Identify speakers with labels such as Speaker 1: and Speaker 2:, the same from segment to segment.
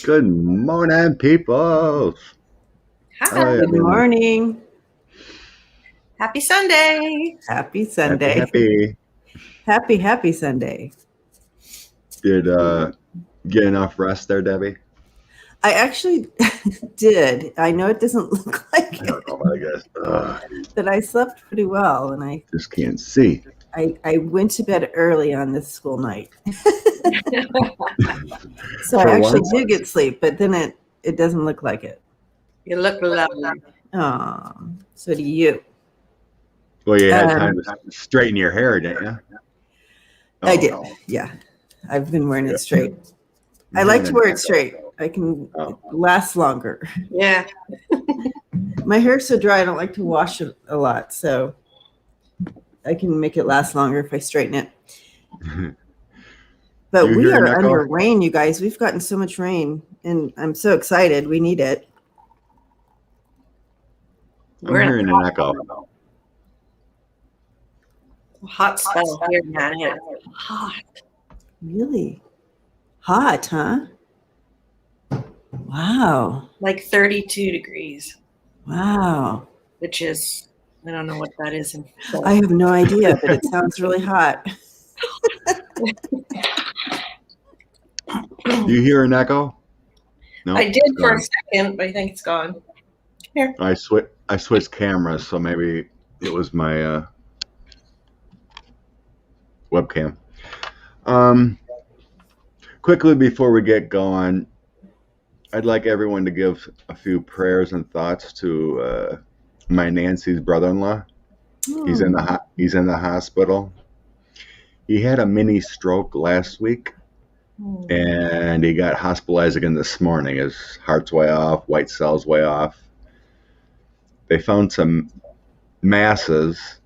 Speaker 1: Good morning, people.
Speaker 2: Hi.
Speaker 3: Good morning.
Speaker 2: Happy Sunday.
Speaker 3: Happy Sunday.
Speaker 1: Happy.
Speaker 3: Happy Sunday.
Speaker 1: Did get enough rest there, Debbie?
Speaker 3: I actually did. I know it doesn't look like
Speaker 1: I don't know, I guess.
Speaker 3: that I slept pretty well, and I
Speaker 1: Just can't see.
Speaker 3: I went to bed early on this school night. So
Speaker 1: For
Speaker 3: I actually
Speaker 1: once?
Speaker 3: do get sleep, but then it doesn't look like it.
Speaker 2: You look lovely.
Speaker 3: Oh, so do you.
Speaker 1: Well, you had time to straighten your hair, didn't you?
Speaker 3: I
Speaker 1: Oh,
Speaker 3: did.
Speaker 1: no.
Speaker 3: Yeah. I've been wearing it straight. I like to wear it straight. I can last longer.
Speaker 2: Yeah.
Speaker 3: My hair's so dry, I don't like to wash it a lot, so I can make it last longer if I straighten it. But we are under rain, you guys. We've gotten so much rain, and I'm so excited. We need it.
Speaker 1: I'm hearing an echo.
Speaker 2: Hot spell here, man. It's hot.
Speaker 3: Really? Hot, huh? Wow.
Speaker 2: Like 32 degrees.
Speaker 3: Wow.
Speaker 2: Which is, I don't know what that is.
Speaker 3: I have no idea, but it sounds really hot.
Speaker 1: Do you hear an echo?
Speaker 2: No. I did for a second, but I think it's gone. Here.
Speaker 1: I switched cameras, so maybe it was my webcam. Quickly before we get going, I'd like everyone to give a few prayers and thoughts to my Nancy's brother-in-law. Oh. He's in the hospital. He had a mini stroke last week, and he got hospitalized again this morning. His heart's way off, white cells way off. They found some masses,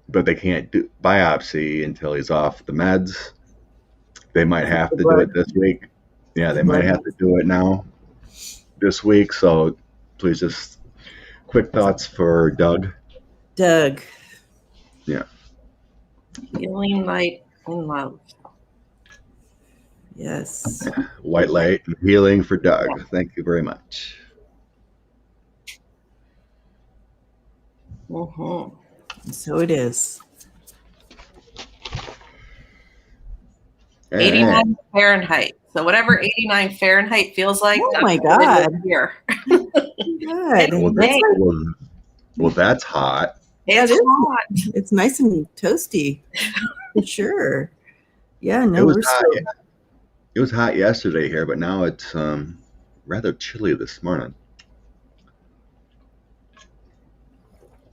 Speaker 1: but they can't do biopsy until he's off the meds. They might have to do it this week. Yeah, they might have to do it now this week. So please just quick thoughts for Doug.
Speaker 3: Doug.
Speaker 1: Yeah.
Speaker 2: Healing light and love.
Speaker 3: Yes.
Speaker 1: White light and healing for Doug. Yeah. Thank you very much.
Speaker 3: So it is.
Speaker 2: 89 Fahrenheit. So whatever 89 Fahrenheit feels like.
Speaker 3: Oh my God.
Speaker 2: Here.
Speaker 3: Good.
Speaker 1: Well, that's hot.
Speaker 2: It's hot.
Speaker 3: It's nice and toasty. For sure. Yeah, no,
Speaker 1: it was hot yesterday here, but now it's rather chilly this morning.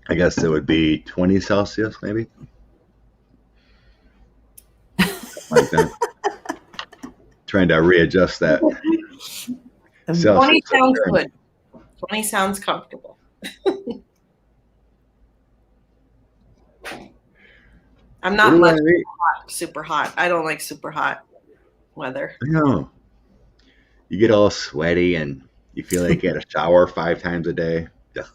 Speaker 1: I guess it would be 20 Celsius, maybe. Like that. Trying to readjust that.
Speaker 2: 20 sounds good. 20 sounds comfortable. I'm not much super hot. I don't like super hot weather.
Speaker 1: I know. You get all sweaty and you feel like you had a shower 5 times a day. Ugh.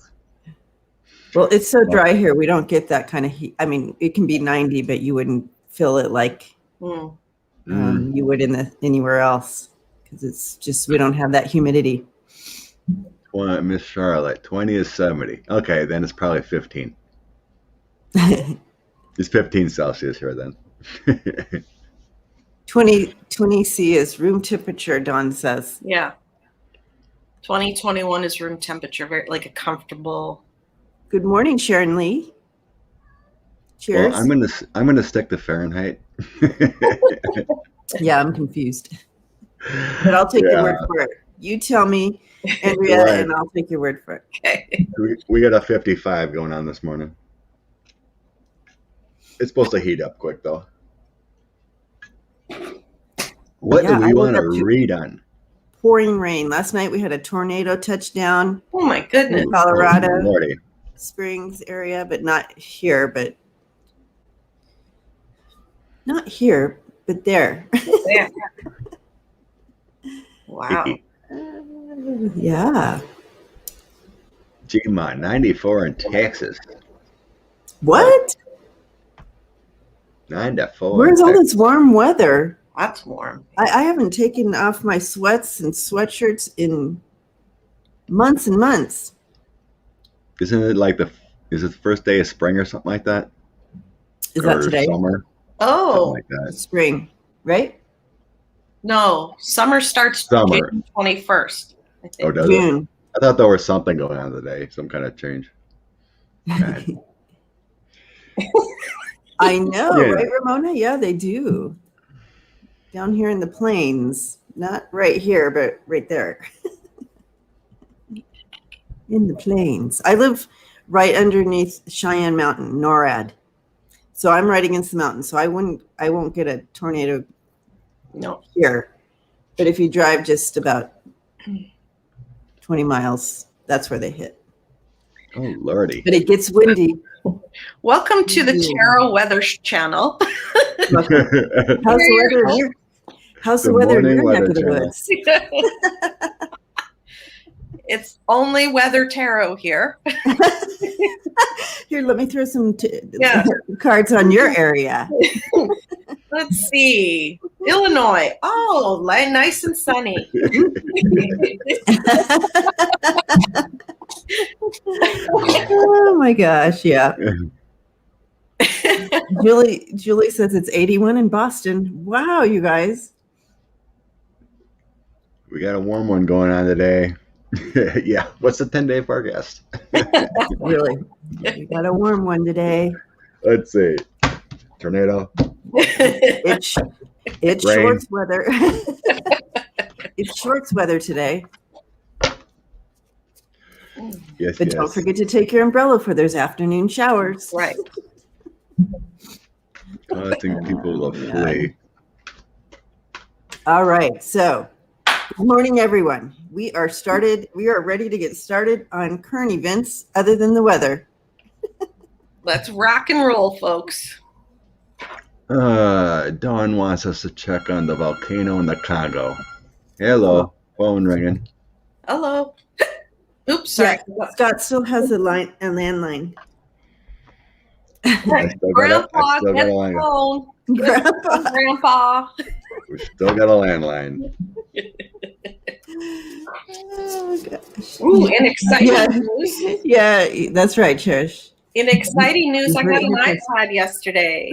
Speaker 3: Well, it's so dry here. We don't get that kind of heat. I mean, it can be 90, but you wouldn't feel it like you would anywhere else because it's just we don't have that humidity.
Speaker 1: Well, Miss Charlotte, 20 is 70. Okay, then it's probably 15. It's 15 Celsius here then.
Speaker 3: 20 C is room temperature, Dawn says.
Speaker 2: Yeah. 2021 is room temperature, very like a comfortable.
Speaker 3: Good morning, Sharon Lee. Cheers.
Speaker 1: Well, I'm gonna stick to Fahrenheit.
Speaker 3: Yeah, I'm confused. But I'll take your word for it. You tell me, Andrea, right. And I'll take your word for it.
Speaker 2: Okay.
Speaker 1: We got a 55 going on this morning. It's supposed to heat up quick though. What do we want to read on?
Speaker 3: Pouring rain. Last night we had a tornado touchdown.
Speaker 2: Oh my goodness.
Speaker 3: In Colorado Springs area, but not here, but not here, but there.
Speaker 2: Yeah. Wow.
Speaker 3: Yeah.
Speaker 1: Gma 94 in Texas.
Speaker 3: What?
Speaker 1: 9 to 4.
Speaker 3: Where's all this warm weather?
Speaker 2: That's warm.
Speaker 3: I haven't taken off my sweats and sweatshirts in months and months.
Speaker 1: Isn't it like is it the first day of spring or something like that?
Speaker 3: Is that today?
Speaker 1: Summer?
Speaker 2: Oh,
Speaker 1: something like that.
Speaker 3: Spring, right?
Speaker 2: No, summer starts June 21st. I think.
Speaker 1: Oh, does
Speaker 3: June.
Speaker 1: it? I thought there was something going on today, some kind of change. Okay.
Speaker 3: I know,
Speaker 1: Yeah.
Speaker 3: right, Ramona? Yeah, they do. Down here in the plains, not right here, but right there. In the plains. I live right underneath Cheyenne Mountain, NORAD. So I'm right against the mountain. So I won't get a tornado here. But if you drive just about 20 miles, that's where they hit.
Speaker 1: Oh, Lordy.
Speaker 3: But it gets windy.
Speaker 2: Welcome to the Tarot Weather Channel.
Speaker 3: How's the weather here? How's the weather in your neck of the woods?
Speaker 2: It's only weather tarot here.
Speaker 3: Here, let me throw some cards on your area.
Speaker 2: Let's see. Illinois. Oh, nice and sunny.
Speaker 3: Oh my gosh, yeah. Julie says it's 81 in Boston. Wow, you guys.
Speaker 1: We got a warm one going on today. Yeah. What's the 10-day forecast?
Speaker 3: Really? We got a warm one today.
Speaker 1: Let's see. Tornado.
Speaker 3: It's
Speaker 1: Rain.
Speaker 3: shorts weather. It's shorts weather today.
Speaker 1: Yes,
Speaker 3: But don't forget to take your umbrella for those afternoon showers.
Speaker 2: Right.
Speaker 1: Causing people to flee.
Speaker 3: All right. So, good morning, everyone. We are ready to get started on current events other than the weather.
Speaker 2: Let's rock and roll, folks.
Speaker 1: Dawn wants us to check on the volcano in the Congo. Hello. Phone ringing.
Speaker 2: Hello. Oops, sorry.
Speaker 3: Yeah, Scott still has a landline.
Speaker 2: Grandpa, get the phone. Grandpa.
Speaker 1: We still got a landline.
Speaker 3: Oh, gosh.
Speaker 2: Ooh, in exciting news.
Speaker 3: Yeah, that's right, Cherish.
Speaker 2: In exciting news, I got an iPad yesterday.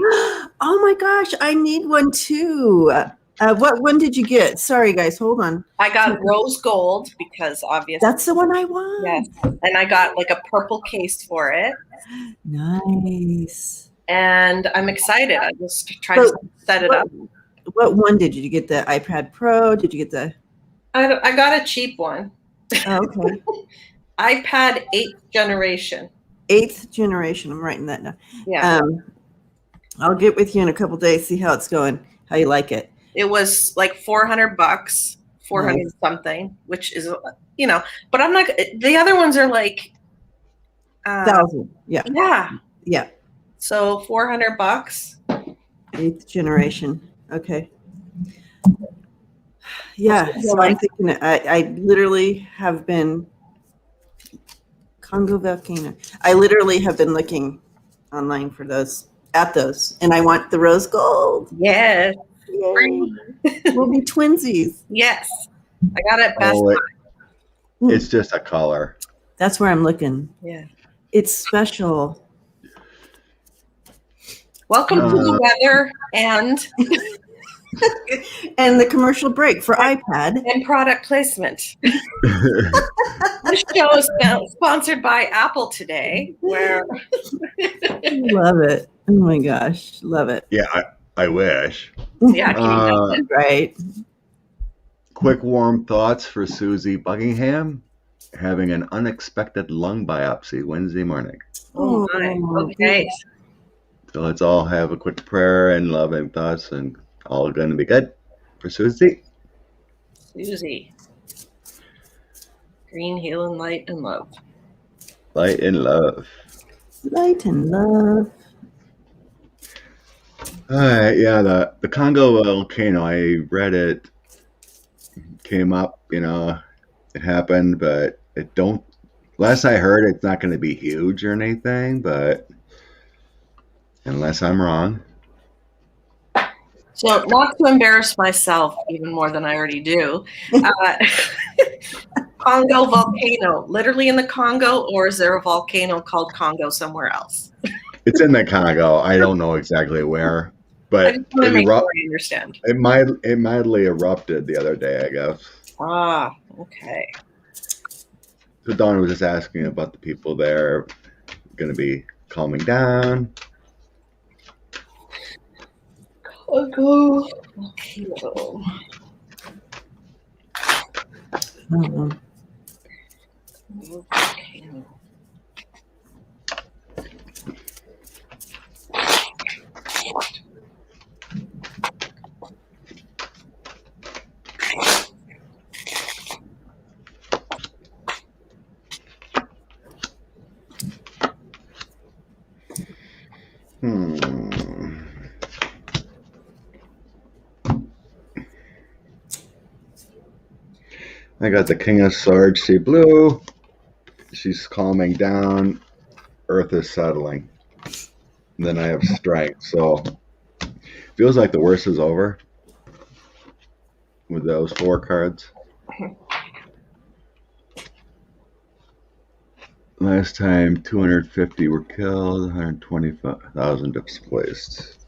Speaker 3: Oh my gosh, I need one too. What one did you get? Sorry, guys, hold on.
Speaker 2: I got rose gold because obviously
Speaker 3: that's the one I want.
Speaker 2: Yes, and I got like a purple case for it.
Speaker 3: Nice.
Speaker 2: And I'm excited. I just tried to set it up.
Speaker 3: What one did you get? The iPad Pro? Did you get the?
Speaker 2: I got a cheap one.
Speaker 3: Oh, okay.
Speaker 2: iPad 8th generation.
Speaker 3: 8th generation. I'm writing that down.
Speaker 2: Yeah.
Speaker 3: I'll get with you in a couple days. See how it's going. How you like it?
Speaker 2: It was like $400, 400 something, which is, but I'm not. The other ones are like
Speaker 3: 1,000. Yeah.
Speaker 2: Yeah.
Speaker 3: Yeah.
Speaker 2: So $400.
Speaker 3: 8th generation. Okay. Yeah. So I'm thinking. I literally have been Congo Volcano. I literally have been looking online for those, and I want the rose gold.
Speaker 2: Yes.
Speaker 3: Yay. We'll be twinsies.
Speaker 2: Yes. I got it Best Buy.
Speaker 1: It's just a color.
Speaker 3: That's where I'm looking.
Speaker 2: Yeah.
Speaker 3: It's special.
Speaker 2: Welcome to the weather and
Speaker 3: the commercial break for iPad
Speaker 2: and product placement. This show is sponsored by Apple today. Where
Speaker 3: love it. Oh my gosh, love it.
Speaker 1: Yeah, I wish.
Speaker 2: Yeah,
Speaker 3: right.
Speaker 1: Quick warm thoughts for Susie Buckingham having an unexpected lung biopsy Wednesday morning.
Speaker 2: Oh my. Okay.
Speaker 1: So let's all have a quick prayer and loving thoughts, and all going to be good for Susie.
Speaker 2: Susie. Green, healing, light, and love.
Speaker 1: Light and love.
Speaker 3: Light and love.
Speaker 1: All right, yeah, the Congo volcano, I read it, came up, it happened, but last I heard, it's not going to be huge or anything, but unless I'm wrong.
Speaker 2: So, not to embarrass myself even more than I already do, Congo volcano, literally in the Congo, or is there a volcano called Congo somewhere else?
Speaker 1: It's in the Congo. I don't know exactly where,
Speaker 2: I
Speaker 1: but
Speaker 2: just want to make sure I understand.
Speaker 1: it mildly erupted the other day, I guess.
Speaker 2: Ah, okay.
Speaker 1: So Dawn was just asking about the people there going to be calming down.
Speaker 2: Congo volcano.
Speaker 3: Uh-uh.
Speaker 2: Volcano.
Speaker 1: I got the King of Swords, see blue. She's calming down. Earth is settling. And then I have strength. So feels like the worst is over with those 4 cards. Last time 250 were killed, 125,000 displaced.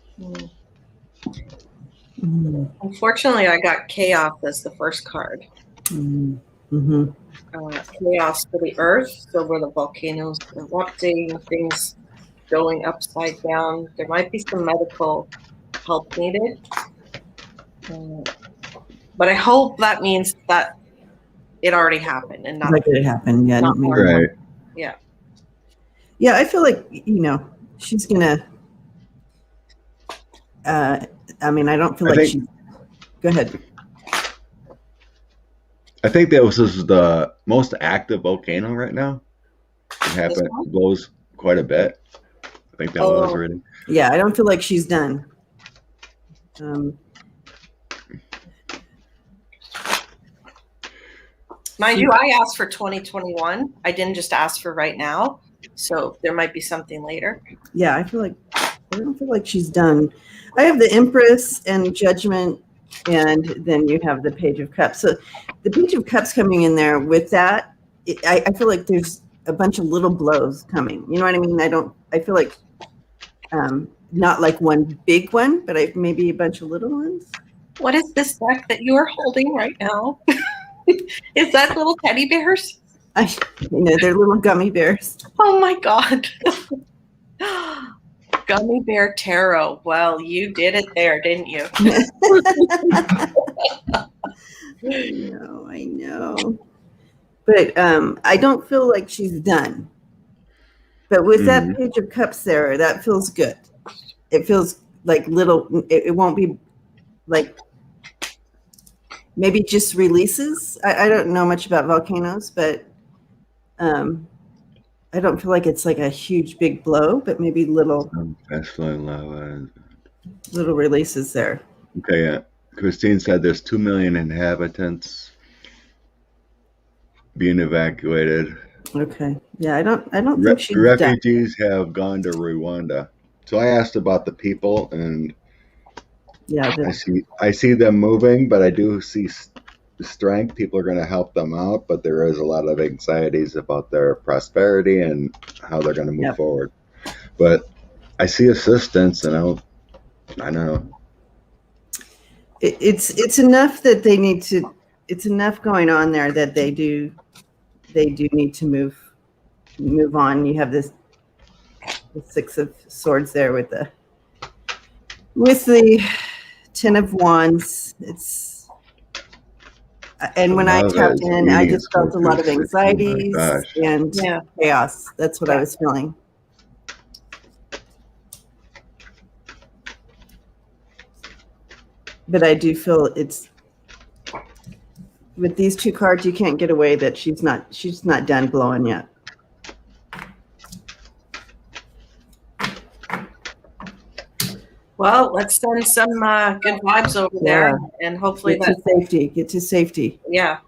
Speaker 2: Unfortunately, I got chaos as the first card.
Speaker 3: Mm-hmm.
Speaker 2: Chaos for the earth, so where the volcanoes erupting, things going upside down. There might be some medical help needed. But I hope that means that it already happened and not
Speaker 3: Like it happened, yeah.
Speaker 2: not more.
Speaker 1: Right.
Speaker 2: Yeah.
Speaker 3: Yeah, I feel like, she's gonna. I mean, I don't feel like she's. Go ahead.
Speaker 1: I think that this is the most active volcano right now. It blows quite a bit. I think that was already.
Speaker 3: Yeah, I don't feel like she's done.
Speaker 2: Mind you, I asked for 2021. I didn't just ask for right now. So there might be something later.
Speaker 3: Yeah, I don't feel like she's done. I have the Empress and Judgment, and then you have the Page of Cups. So the Page of Cups coming in there with that, I feel like there's a bunch of little blows coming. You know what I mean? I feel like not like one big one, but maybe a bunch of little ones.
Speaker 2: What is this deck that you are holding right now? Is that little teddy bears?
Speaker 3: They're little gummy bears.
Speaker 2: Oh my God. Gummy bear tarot. Well, you did it there, didn't you?
Speaker 3: I know. But I don't feel like she's done. But with that Page of Cups there, that feels good. It feels like little, it won't be like maybe just releases. I don't know much about volcanoes, but I don't feel like it's like a huge big blow, but maybe little releases there.
Speaker 1: Okay, yeah. Christine said there's 2 million inhabitants being evacuated.
Speaker 3: Okay. Yeah, I don't think she's
Speaker 1: refugees have gone to Rwanda. So I asked about the people, and
Speaker 3: yeah,
Speaker 1: I see them moving, but I do see strength. People are going to help them out, but there is a lot of anxieties about their prosperity and how they're going to move forward. But I see assistance, and I know
Speaker 3: it's enough that they need to. It's enough going on there that they do need to move on. You have the 6 of Swords there with the 10 of Wands. And when I tapped in, I just felt a lot of anxieties and chaos. That's what I was feeling. But I do feel with these 2 cards, you can't get away that she's not done blowing yet.
Speaker 2: Well, let's send some good vibes over there, and hopefully
Speaker 3: get to safety.
Speaker 2: Yeah.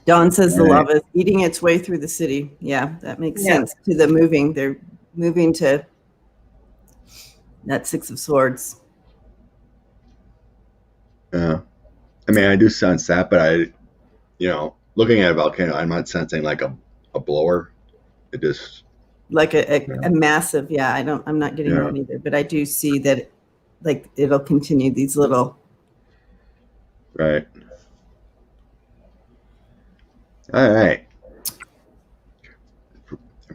Speaker 3: Dawn says the lava is eating its way through the city. Yeah, that makes sense to the moving. They're moving to that Six of Swords.
Speaker 1: Yeah. I mean, I do sense that, but looking at a volcano, I'm not sensing like a blower. It just
Speaker 3: like a massive, I'm not getting that either, but I do see that like it'll continue these little.
Speaker 1: Right. All right.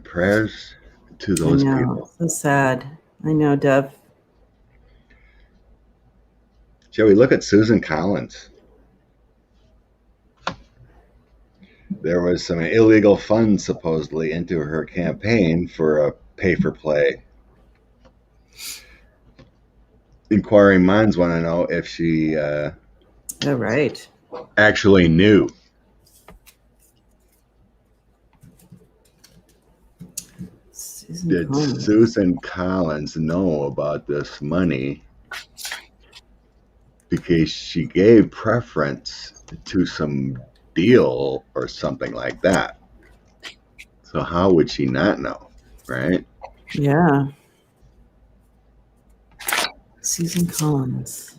Speaker 1: Prayers to those people.
Speaker 3: So sad. I know, Dove.
Speaker 1: Shall we look at Susan Collins? There was some illegal funds supposedly into her campaign for a pay-for-play. Inquiring minds want to know if she actually knew. Did Susan Collins know about this money because she gave preference to some deal or something like that? So how would she not know, right?
Speaker 3: Yeah. Susan Collins.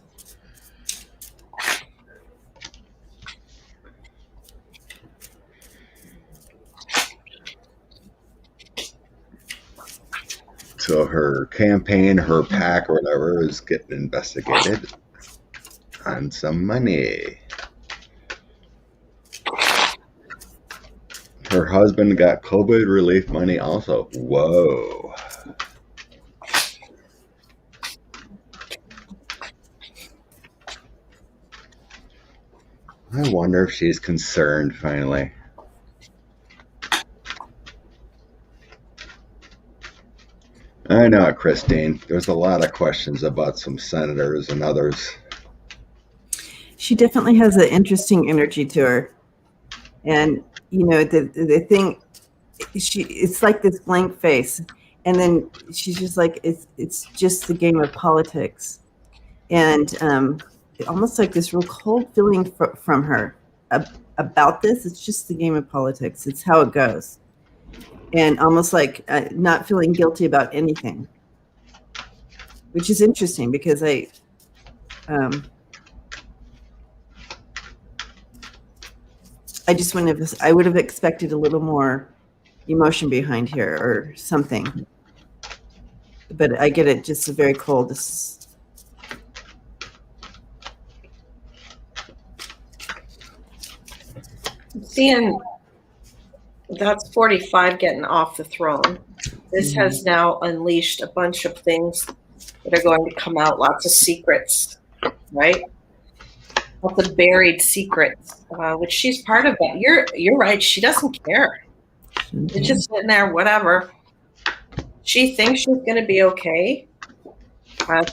Speaker 1: So her campaign, her PAC or whatever is getting investigated on some money. Her husband got COVID relief money also. Whoa. I wonder if she's concerned finally. I know, Christine. There's a lot of questions about some senators and others.
Speaker 3: She definitely has an interesting energy to her. And, the thing, it's like this blank face. And then she's just like, it's just the game of politics. And almost like this real cold feeling from her about this. It's just the game of politics. It's how it goes. And almost like not feeling guilty about anything, which is interesting because I just I would have expected a little more emotion behind here or something, but I get it. Just very cold.
Speaker 2: Seeing that's 45 getting off the throne. This has now unleashed a bunch of things that are going to come out, lots of secrets, right? Lots of buried secrets, which she's part of that. You're right. She doesn't care. It's just sitting there, whatever. She thinks she's going to be okay.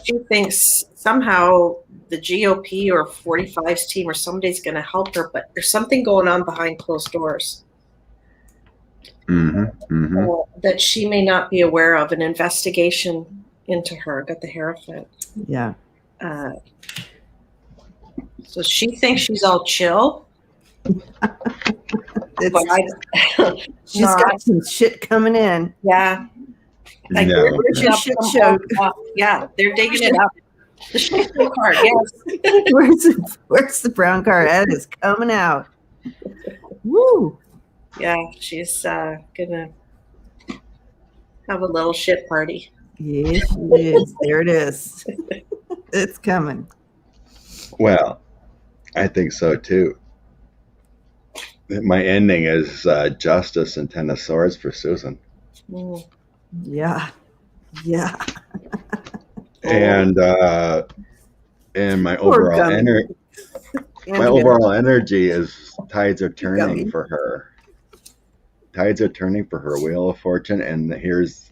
Speaker 2: She thinks somehow the GOP or 45's team or somebody's going to help her, but there's something going on behind closed doors. That she may not be aware of. An investigation into her. Got the Hierophant.
Speaker 3: Yeah.
Speaker 2: So she thinks she's all chill.
Speaker 3: She's got some shit coming in.
Speaker 2: Yeah. Like
Speaker 3: where's your shit show?
Speaker 2: Yeah, they're digging it up. The shit show card, yes.
Speaker 3: Where's the brown card? That is coming out. Woo.
Speaker 2: Yeah, she's gonna have a little shit party.
Speaker 3: Yes, she is. There it is. It's coming.
Speaker 1: Well, I think so too. My ending is justice and 10 of swords for Susan.
Speaker 3: Yeah.
Speaker 1: And my overall energy is tides are turning for her. Tides are turning for her. Wheel of Fortune, and here's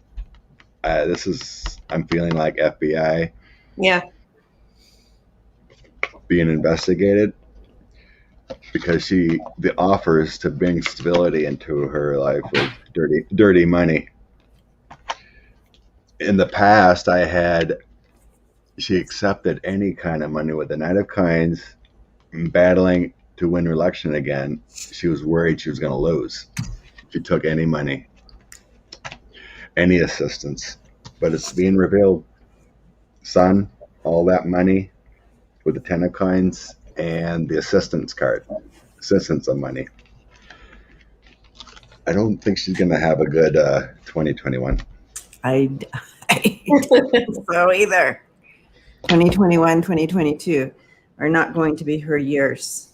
Speaker 1: I'm feeling like FBI.
Speaker 2: Yeah.
Speaker 1: Being investigated because the offers to bring stability into her life with dirty money. In the past, she accepted any kind of money with the Knight of Coins, battling to win election again. She was worried she was going to lose. She took any money. any assistance. But it's being revealed, son, all that money with the 10 of coins and the assistance of money. I don't think she's going to have a good 2021.
Speaker 3: I don't think so either. 2021, 2022 are not going to be her years.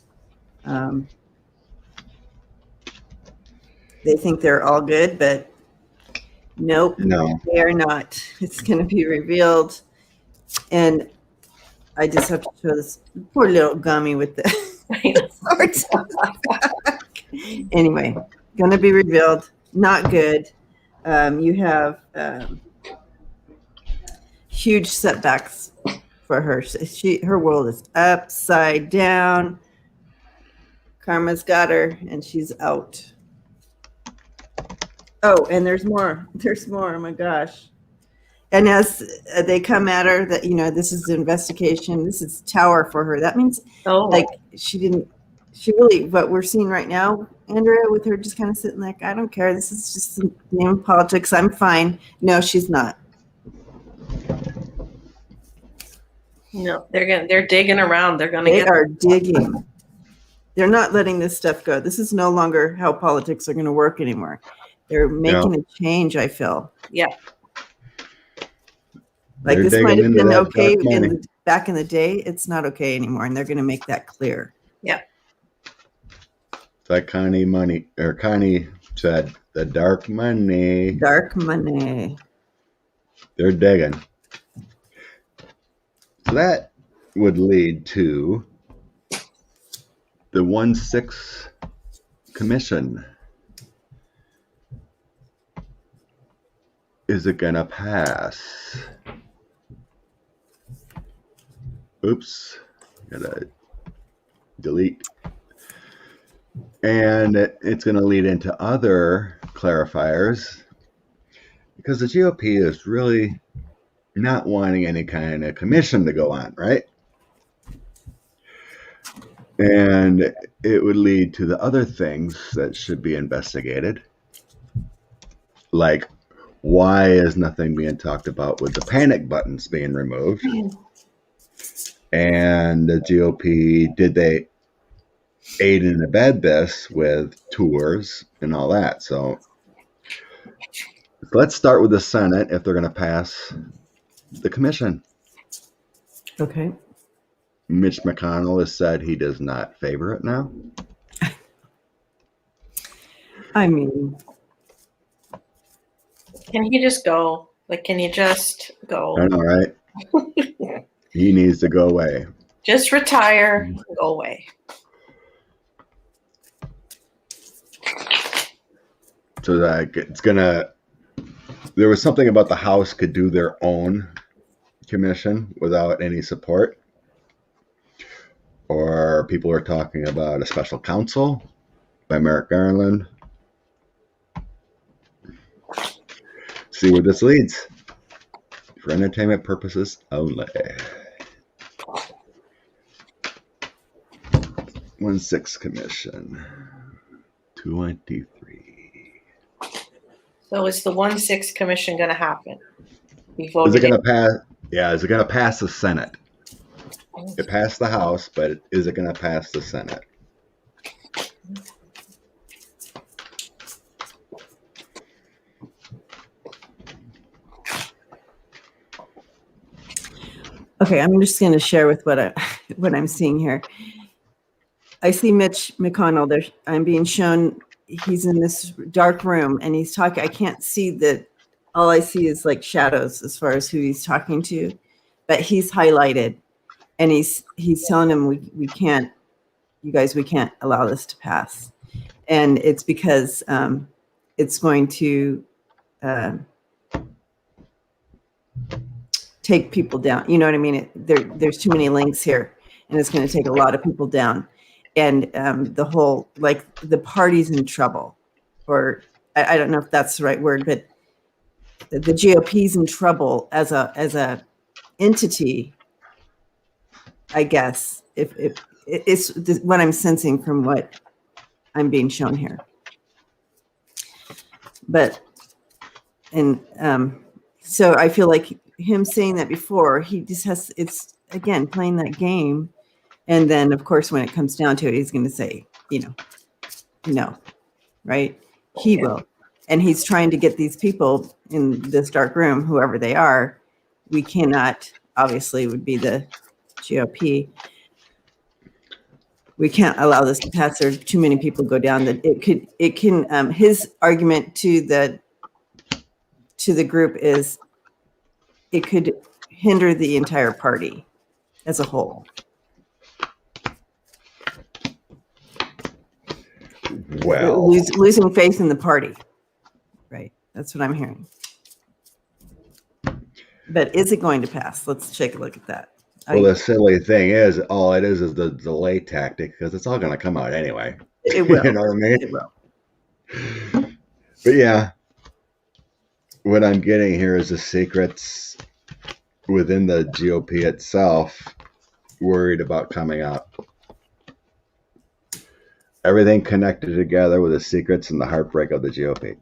Speaker 3: They think they're all good, but nope,
Speaker 1: No.
Speaker 3: they are not. It's going to be revealed. And I just have to show this poor little gummy with the swords. Anyway, going to be revealed. Not good. You have huge setbacks for her. Her world is upside down. Karma's got her, and she's out. Oh, and there's more. There's more. Oh my gosh. And as they come at her, that this is the investigation. This is tower for her. That means like she really, what we're seeing right now, Andrea, with her just kind of sitting like, I don't care. This is just the name of politics. I'm fine. No, she's not.
Speaker 2: No, they're digging around.
Speaker 3: They are digging. They're not letting this stuff go. This is no longer how politics are going to work anymore. They're making a change, I feel.
Speaker 2: Yeah.
Speaker 3: Like this might have been okay back in the day. It's not okay anymore, and they're going to make that clear.
Speaker 2: Yeah.
Speaker 1: Like Connie said, the dark money.
Speaker 3: Dark money.
Speaker 1: They're digging. So that would lead to the 1/6 commission. Is it gonna pass? Oops, gotta delete. And it's gonna lead into other clarifiers because the GOP is really not wanting any kind of commission to go on, right? And it would lead to the other things that should be investigated, like why is nothing being talked about with the panic buttons being removed? And the GOP, did they aid and abet this with tours and all that? So let's start with the Senate if they're going to pass the commission.
Speaker 3: Okay.
Speaker 1: Mitch McConnell has said he does not favor it now.
Speaker 3: I mean,
Speaker 2: can he just go? Like, can you just go?
Speaker 1: I know, right? He needs to go away.
Speaker 2: Just retire and go away.
Speaker 1: So that it's gonna. There was something about the House could do their own commission without any support. Or people are talking about a special counsel by Merrick Garland. See where this leads. For entertainment purposes only. 1/6 commission. 23.
Speaker 2: So is the 1/6 commission going to happen?
Speaker 1: Is it going to pass? Yeah, is it going to pass the Senate? It passed the House, but is it going to pass the Senate?
Speaker 3: okay, I'm just going to share with what I'm seeing here. I see Mitch McConnell there. I'm being shown he's in this dark room and he's talking. I can't see that. All I see is like shadows as far as who he's talking to, but he's highlighted. And he's telling them we can't, you guys, we can't allow this to pass. And it's because it's going to take people down. You know what I mean? There's too many links here, and it's going to take a lot of people down. And the whole, like, the party's in trouble. Or I don't know if that's the right word, but the GOP's in trouble as a entity, I guess, if it's what I'm sensing from what I'm being shown here. But so I feel like him saying that before, he just has, it's again playing that game, and then of course when it comes down to it, he's going to say, no, right? He will, and he's trying to get these people in this dark room, whoever they are. We cannot, obviously, would be the GOP. We can't allow this to pass. There are too many people go down. That it can. His argument to the group is it could hinder the entire party as a whole.
Speaker 1: Well,
Speaker 3: losing faith in the party, right? That's what I'm hearing. But is it going to pass? Let's take a look at that.
Speaker 1: Well, the silly thing is, all it is the delay tactic, because it's all going to come out anyway.
Speaker 3: It will.
Speaker 1: You know what I mean?
Speaker 3: It will.
Speaker 1: But yeah, what I'm getting here is the secrets within the GOP itself worried about coming out. Everything connected together with the secrets and the heartbreak of the GOP.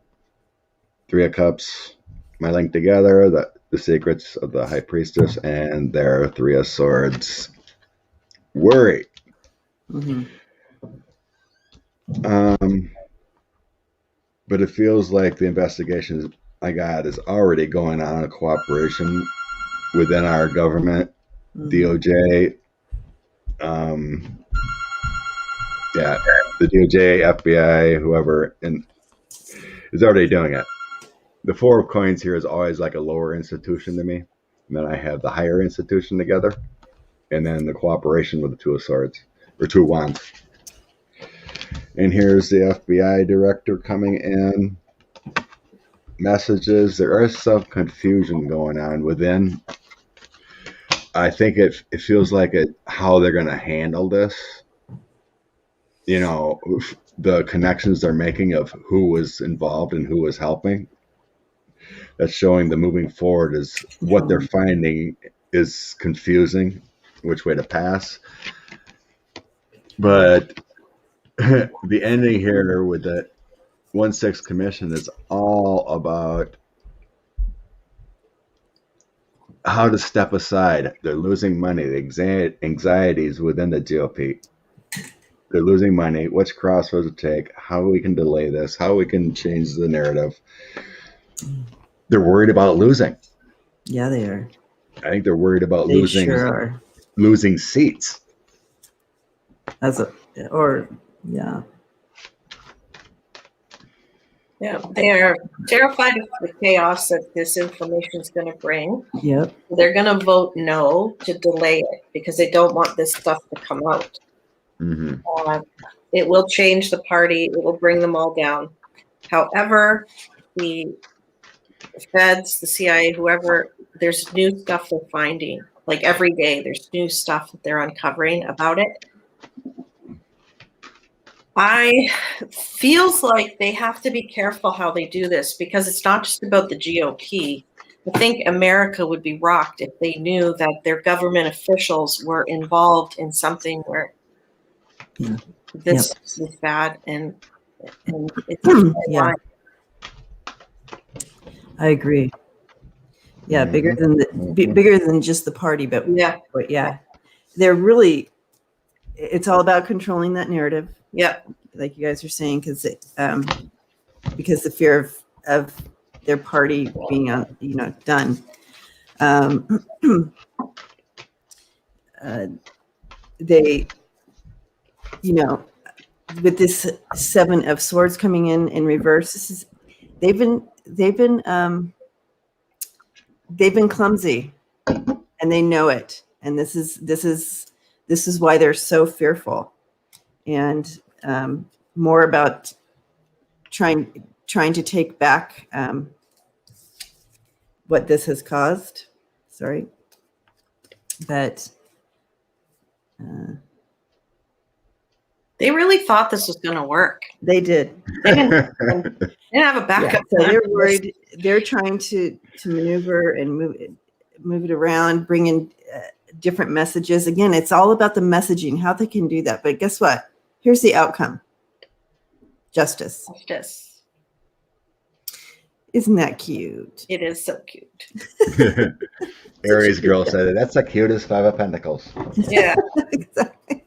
Speaker 1: Three of Cups, my link together, the secrets of the High Priestess and their Three of Swords. Worry.
Speaker 3: Mm-hmm.
Speaker 1: But it feels like the investigation I got is already going on in cooperation within our government, DOJ, the DOJ, FBI, whoever, and is already doing it. The Four of Coins here is always like a lower institution to me. And then I have the higher institution together, and then the cooperation with the Two of Swords, or Two of Wands. And here's the FBI director coming in. Messages. There is some confusion going on within. I think it feels like how they're going to handle this. You know, the connections they're making of who was involved and who was helping. That's showing the moving forward is what they're finding is confusing, which way to pass. But the ending here with the 1/6 commission is all about how to step aside. They're losing money, the anxieties within the GOP. They're losing money. Which crossroads to take? How we can delay this? How we can change the narrative? They're worried about losing.
Speaker 3: Yeah, they are.
Speaker 1: I think they're worried about
Speaker 3: They
Speaker 1: losing
Speaker 3: sure are.
Speaker 1: losing seats.
Speaker 2: Yeah, they are terrified of the chaos that this information is going to bring.
Speaker 3: Yep.
Speaker 2: They're going to vote no to delay it because they don't want this stuff to come out.
Speaker 1: Mm-hmm.
Speaker 2: It will change the party. It will bring them all down. However, the feds, the CIA, whoever, there's new stuff they're finding. Like every day, there's new stuff that they're uncovering about it. Feels like they have to be careful how they do this because it's not just about the GOP. I think America would be rocked if they knew that their government officials were involved in something where this is bad and it's
Speaker 3: yeah. I agree. Yeah, bigger than just the party, but yeah, they're really. It's all about controlling that narrative.
Speaker 2: Yeah,
Speaker 3: like you guys are saying, because the fear of their party being done. They, with this Seven of Swords coming in reverse, they've been clumsy, and they know it, and this is why they're so fearful, and more about trying to take back what this has caused. Sorry, but
Speaker 2: they really thought this was going to work.
Speaker 3: They did.
Speaker 2: They didn't have a backup.
Speaker 3: Yeah, so they're worried. They're trying to maneuver and move it around, bring in different messages. Again, it's all about the messaging, how they can do that. But guess what? Here's the outcome. Justice. Isn't that cute?
Speaker 2: It is so cute.
Speaker 1: Aries girl said, that's the cutest 5 of Pentacles.
Speaker 2: Yeah.
Speaker 3: Exactly.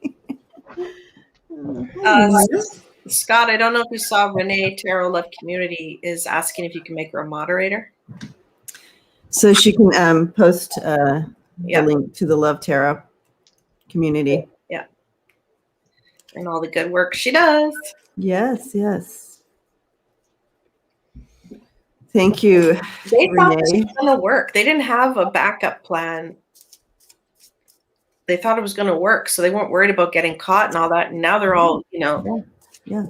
Speaker 2: Scott, I don't know if you saw Renee Tarot Love Community is asking if you can make her a moderator.
Speaker 3: So she can post the link to the Love Tarot community.
Speaker 2: Yeah. And all the good work she does.
Speaker 3: Yes, yes. Thank you,
Speaker 2: They thought
Speaker 3: Renee.
Speaker 2: this was going to work. They didn't have a backup plan. They thought it was going to work, so they weren't worried about getting caught and all that. And now they're all,
Speaker 3: Yeah.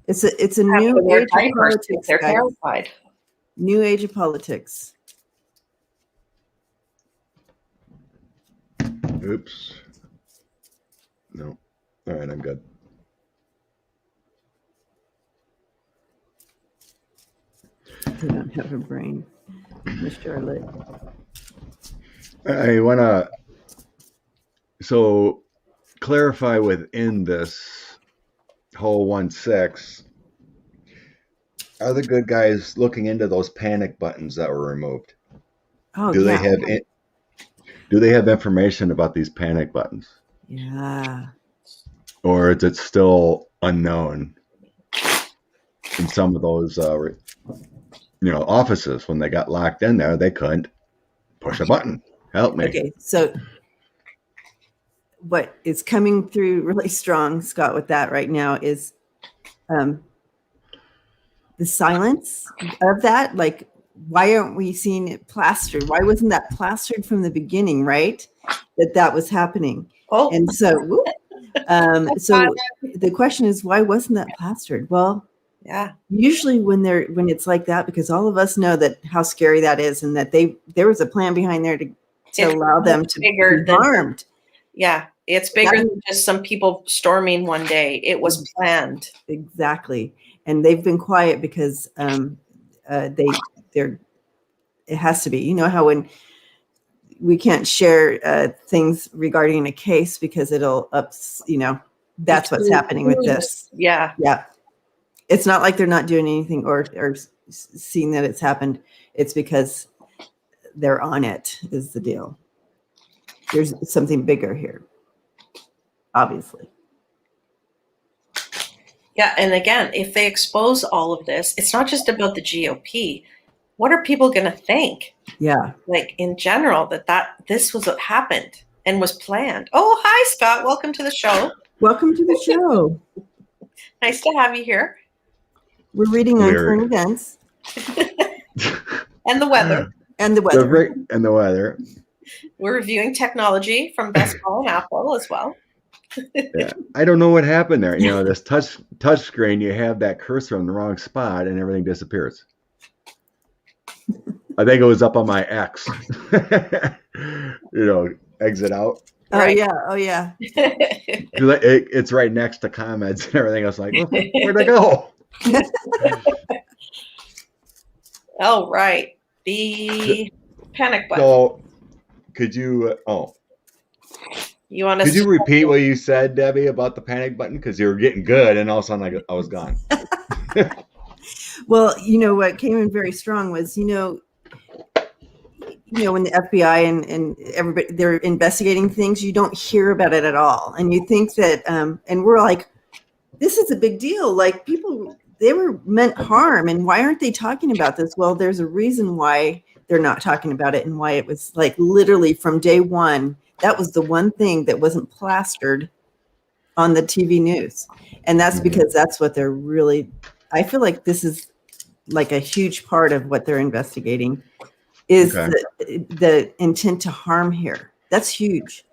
Speaker 3: It's a new age of politics.
Speaker 2: They're
Speaker 3: guys.
Speaker 2: terrified.
Speaker 3: New age of politics.
Speaker 1: Oops. No. All right, I'm good.
Speaker 3: They don't have a brain, Miss Charlotte.
Speaker 1: I want to clarify within this whole 1/6. Are the good guys looking into those panic buttons that were removed?
Speaker 3: Oh,
Speaker 1: do
Speaker 3: yeah.
Speaker 1: they have information about these panic buttons?
Speaker 3: Yeah.
Speaker 1: Or is it still unknown in some of those offices? When they got locked in there, they couldn't push a button. Help me.
Speaker 3: Okay, so what is coming through really strong, Scott, with that right now is the silence of that. Like, why aren't we seeing it plastered? Why wasn't that plastered from the beginning, right? That was happening.
Speaker 2: Oh.
Speaker 3: And so, so the question is, why wasn't that plastered? Well,
Speaker 2: yeah.
Speaker 3: Usually when it's like that, because all of us know that how scary that is, and that there was a plan behind there to allow them to be harmed.
Speaker 2: Yeah, it's bigger than just some people storming one day. It was planned.
Speaker 3: Exactly, and they've been quiet because it has to be. You know how when we can't share things regarding a case because it'll that's what's happening with this.
Speaker 2: Yeah.
Speaker 3: It's not like they're not doing anything or seeing that it's happened. It's because they're on it is the deal. There's something bigger here, obviously.
Speaker 2: Yeah, and again, if they expose all of this, it's not just about the GOP. What are people going to think?
Speaker 3: Yeah.
Speaker 2: Like in general, that this was what happened and was planned. Oh, hi, Scott. Welcome to the show.
Speaker 3: Welcome to the show.
Speaker 2: Nice to have you here.
Speaker 3: We're reading on current events.
Speaker 2: And the weather.
Speaker 3: And the weather.
Speaker 1: And the weather.
Speaker 2: We're reviewing technology from Best Buy and Apple as well.
Speaker 1: Yeah. I don't know what happened there. This touch screen, you have that cursor in the wrong spot and everything disappears. I think it was up on my X. Exit out.
Speaker 3: Oh, right. Yeah. Oh, yeah.
Speaker 1: It's right next to comments and everything. I was like, where'd I go?
Speaker 2: Oh, right. The panic button.
Speaker 1: So, could you,
Speaker 2: you want to?
Speaker 1: Could you repeat what you said, Debbie, about the panic button? Because you were getting good, and all of a sudden I was gone.
Speaker 3: Well, what came in very strong was, when the FBI and everybody, they're investigating things, you don't hear about it at all. And you think that, and we're like, this is a big deal. Like people, they were meant harm. And why aren't they talking about this? Well, there's a reason why they're not talking about it and why it was like literally from day one. That was the one thing that wasn't plastered on the TV news. And that's because that's what they're really, I feel like this is like a huge part of what they're investigating is the intent to harm here. That's huge.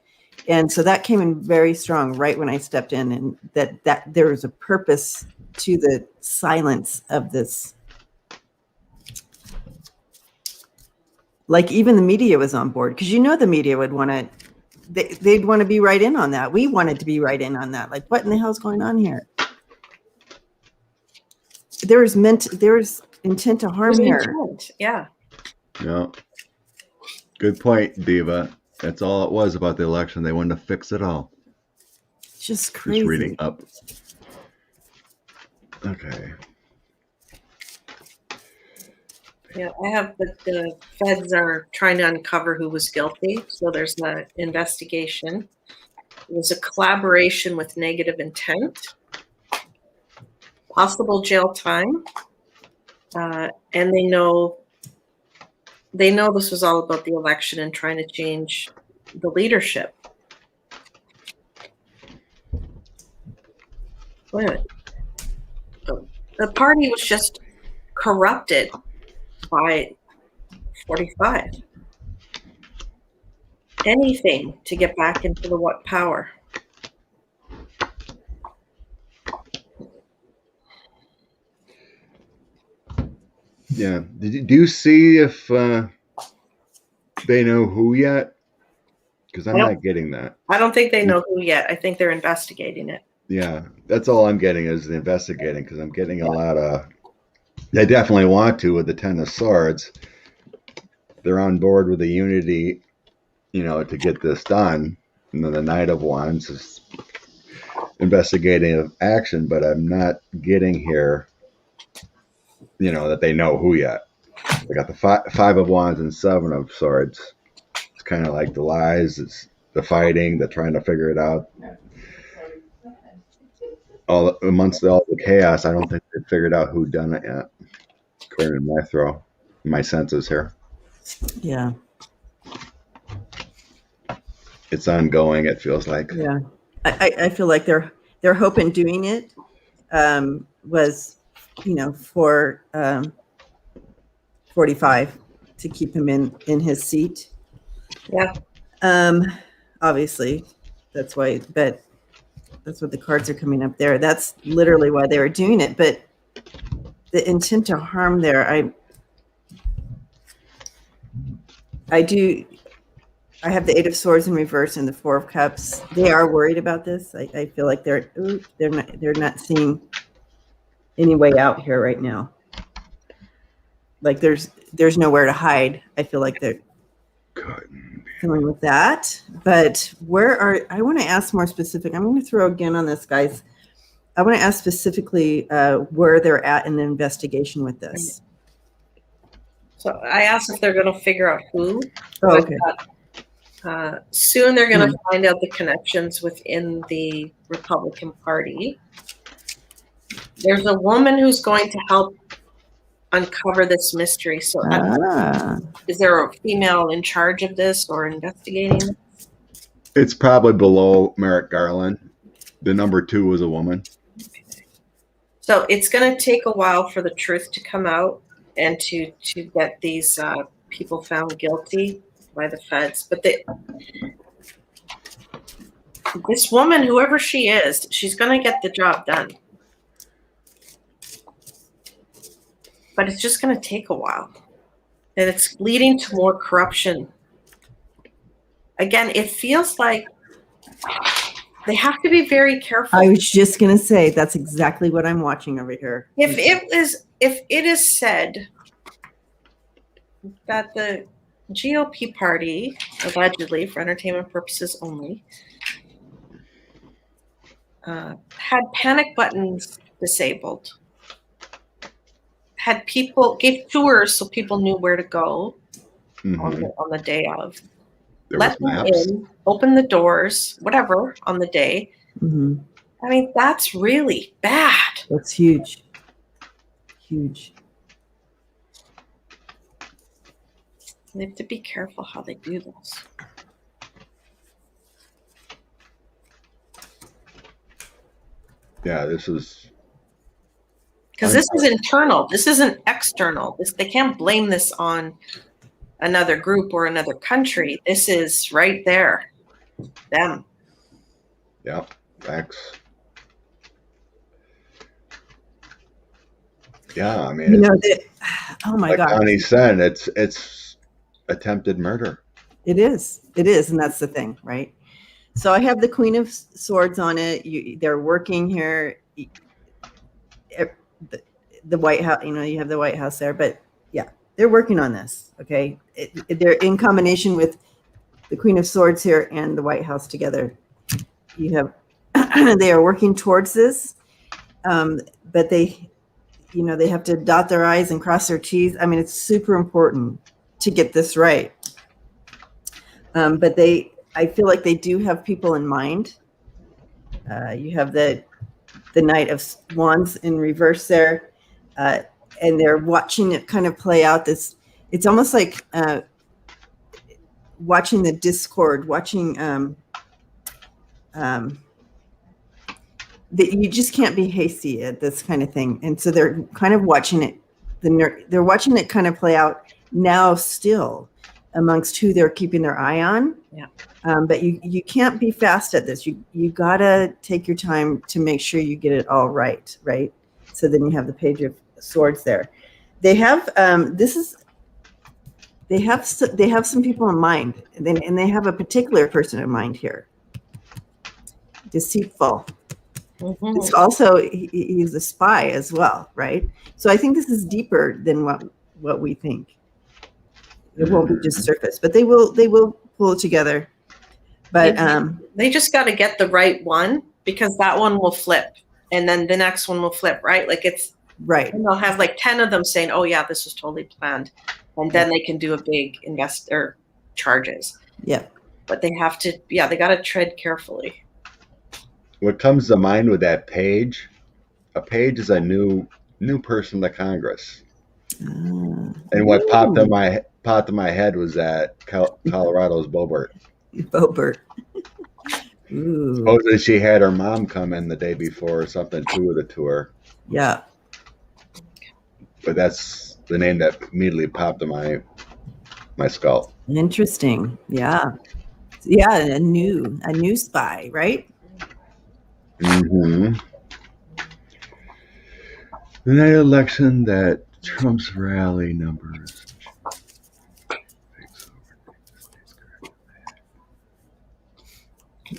Speaker 3: And so that came in very strong right when I stepped in, and that there was a purpose to the silence of this. Like even the media was on board because the media would want to, they'd want to be right in on that. We wanted to be right in on that. Like what in the hell's going on here? There was intent to harm here.
Speaker 2: Yeah.
Speaker 1: Yeah. Good point, Diva. That's all it was about the election. They wanted to fix it all.
Speaker 3: Just crazy.
Speaker 1: Just reading up. Okay.
Speaker 2: Yeah, I have the feds are trying to uncover who was guilty. So there's an investigation. It was a collaboration with negative intent, possible jail time, and they know this was all about the election and trying to change the leadership. Wait a minute. The party was just corrupted by 45. Anything to get back into the what power.
Speaker 1: Yeah. Do you see if they know who yet? Because I'm not getting that.
Speaker 2: I don't think they know who yet. I think they're investigating it.
Speaker 1: Yeah, that's all I'm getting is the investigating, because I'm getting a lot of. They definitely want to with the Ten of Swords. They're on board with the unity, to get this done. And then the Knight of Wands is investigative action, but I'm not getting here, that they know who yet. They got the Five of Wands and Seven of Swords. It's kind of like the lies, it's the fighting, the trying to figure it out. Amongst all the chaos, I don't think they've figured out who done it yet. According to my senses here.
Speaker 3: Yeah.
Speaker 1: It's ongoing, it feels like.
Speaker 3: Yeah. I feel like they're hoping doing it was, for 45 to keep him in his seat.
Speaker 2: Yeah.
Speaker 3: Obviously, that's why, but that's what the cards are coming up there. That's literally why they were doing it. But the intent to harm there, I have the Eight of Swords in reverse and the Four of Cups. They are worried about this. I feel like they're not seeing any way out here right now. Like there's nowhere to hide. I feel like they're dealing with that. But I want to ask more specific. I'm going to throw again on this, guys. I want to ask specifically where they're at in the investigation with this.
Speaker 2: So I asked if they're going to figure out who.
Speaker 3: Oh, okay.
Speaker 2: Soon they're going to find out the connections within the Republican Party. There's a woman who's going to help uncover this mystery. So is there a female in charge of this or investigating?
Speaker 1: It's probably below Merrick Garland. The number 2 was a woman.
Speaker 2: So it's going to take a while for the truth to come out and to get these people found guilty by the feds. But this woman, whoever she is, she's going to get the job done. But it's just going to take a while. And it's leading to more corruption. Again, it feels like they have to be very careful.
Speaker 3: I was just going to say, that's exactly what I'm watching over here.
Speaker 2: If it is said that the GOP party, allegedly for entertainment purposes only, had panic buttons disabled, gave tours so people knew where to go on the day of, let them in, open the doors, whatever, on the day.
Speaker 3: Mm-hmm.
Speaker 2: I mean, that's really bad.
Speaker 3: That's huge. Huge.
Speaker 2: They have to be careful how they do this.
Speaker 1: Yeah, this is...
Speaker 2: Because this is internal. This isn't external. They can't blame this on another group or another country. This is right there. Them.
Speaker 1: Yeah, facts. Yeah, I mean,
Speaker 3: oh my
Speaker 1: God! Like
Speaker 3: God!
Speaker 1: Connie said, it's attempted murder.
Speaker 3: It is, and that's the thing, right? So I have the Queen of Swords on it. They're working here. The White House, you have the White House there, but yeah, they're working on this. Okay, they're in combination with the Queen of Swords here and the White House together. You have they are working towards this, but they have to dot their I's and cross their T's. I mean, it's super important to get this right. But I feel like they do have people in mind. You have the Knight of Wands in reverse there, and they're watching it kind of play out. It's almost like watching the discord, watching that you just can't be hasty at this kind of thing. And so they're kind of watching it. They're watching it kind of play out now still amongst who they're keeping their eye on.
Speaker 2: Yeah.
Speaker 3: But you can't be fast at this. You gotta take your time to make sure you get it all right. So then you have the Page of Swords there. They have they have some people in mind, and they have a particular person in mind here. Deceitful. Mm-hmm. It's also he's a spy as well, right? So I think this is deeper than what we think. It won't be just surface, but they will pull it together. But
Speaker 2: they just got to get the right one, because that one will flip, and then the next one will flip, right? Like it's
Speaker 3: right.
Speaker 2: And they'll have like 10 of them saying, "Oh yeah, this was totally planned," and then they can do a big investor charges.
Speaker 3: Yeah,
Speaker 2: but they have to. Yeah, they got to tread carefully.
Speaker 1: What comes to mind with that page? A page is a new person to Congress, and what popped in my head was that Colorado's Boebert.
Speaker 3: Boebert.
Speaker 1: Supposedly she had her mom come in the day before or something too with a tour.
Speaker 3: Yeah.
Speaker 1: But that's the name that immediately popped in my skull.
Speaker 3: Interesting. Yeah. Yeah, a new spy, right?
Speaker 1: Mm-hmm. The night election that Trump's rally numbers.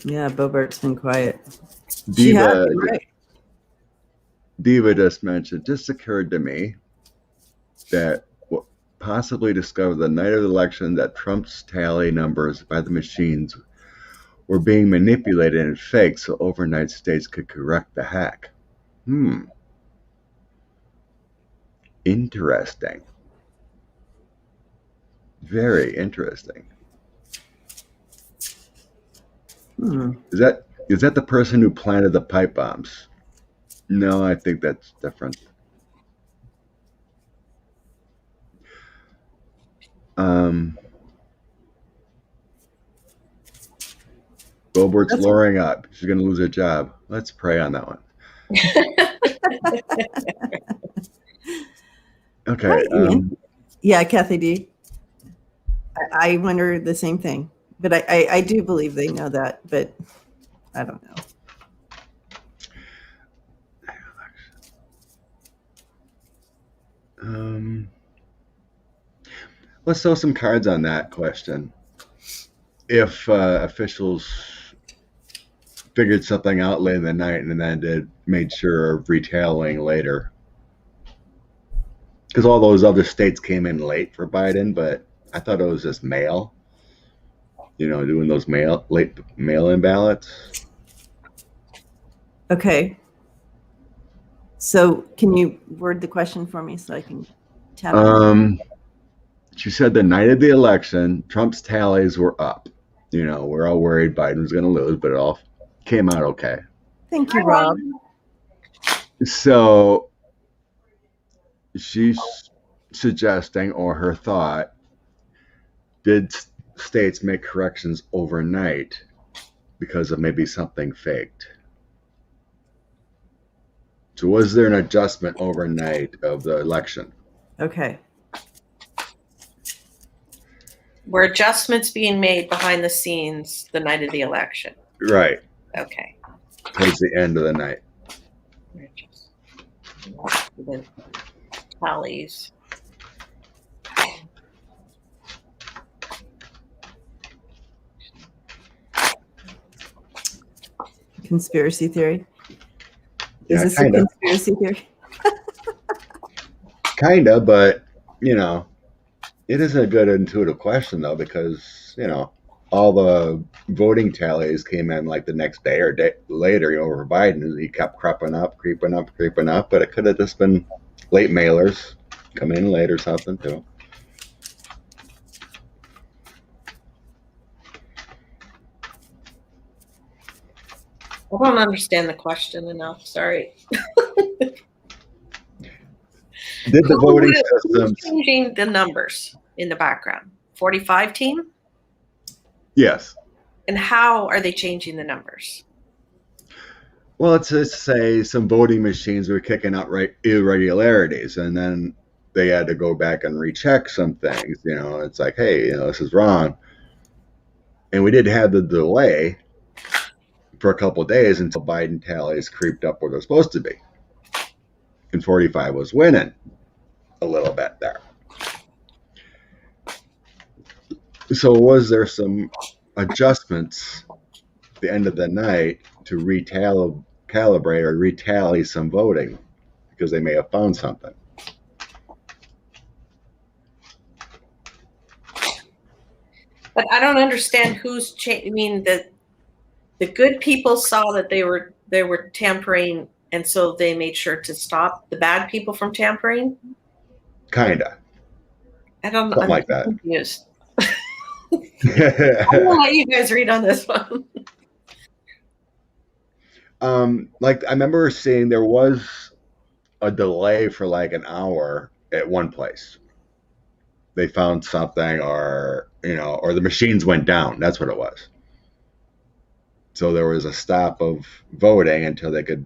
Speaker 3: Yeah, Boebert's been quiet.
Speaker 1: Diva just mentioned, just occurred to me that possibly discovered the night of the election that Trump's tally numbers by the machines were being manipulated and faked so overnight states could correct the hack. Interesting. Very interesting. Is that the person who planted the pipe bombs? No, I think that's different. Boebert's luring up. She's going to lose her job. Let's pray on that one. Okay.
Speaker 3: Yeah, Kathy D. I wonder the same thing, but I do believe they know that, but I don't know.
Speaker 1: Let's throw some cards on that question. If officials figured something out late in the night and then made sure of retailing later, because all those other states came in late for Biden, but I thought it was just mail. Doing those late mail-in ballots.
Speaker 3: Okay. So can you word the question for me so I can tap in?
Speaker 1: She said the night of the election, Trump's tallies were up. We're all worried Biden was going to lose, but it all came out okay.
Speaker 3: Thank you, Rob.
Speaker 1: So she's suggesting, or her thought, did states make corrections overnight because of maybe something faked? So was there an adjustment overnight of the election?
Speaker 3: Okay.
Speaker 2: Were adjustments being made behind the scenes the night of the election?
Speaker 1: Right.
Speaker 2: Okay.
Speaker 1: Towards the end of the night.
Speaker 2: The tallies.
Speaker 3: Conspiracy theory?
Speaker 1: Yeah,
Speaker 3: is this a conspiracy theory?
Speaker 1: Kind of, but, it is a good intuitive question, though, because, all the voting tallies came in like the next day or day later, over Biden, and he kept creeping up. But it could have just been late mailers come in late or something too.
Speaker 2: I don't understand the question enough. Sorry.
Speaker 1: Did the voting systems
Speaker 2: changing the numbers in the background? 45 team?
Speaker 1: Yes.
Speaker 2: And how are they changing the numbers?
Speaker 1: Well, let's just say some voting machines were kicking out irregularities, and then they had to go back and recheck some things. It's like, hey, this is wrong. And we did have the delay for a couple of days until Biden tallies creeped up where they're supposed to be. And 45 was winning a little bit there. So was there some adjustments at the end of the night to calibrate or retally some voting because they may have found something?
Speaker 2: But I don't understand who's I mean, the good people saw that they were tampering, and so they made sure to stop the bad people from tampering.
Speaker 1: Kinda.
Speaker 2: I don't know.
Speaker 1: Something like that.
Speaker 2: Confused. I'm gonna let you guys read on this one.
Speaker 1: Like I remember seeing there was a delay for like an hour at one place. They found something, or the machines went down. That's what it was. So there was a stop of voting until they could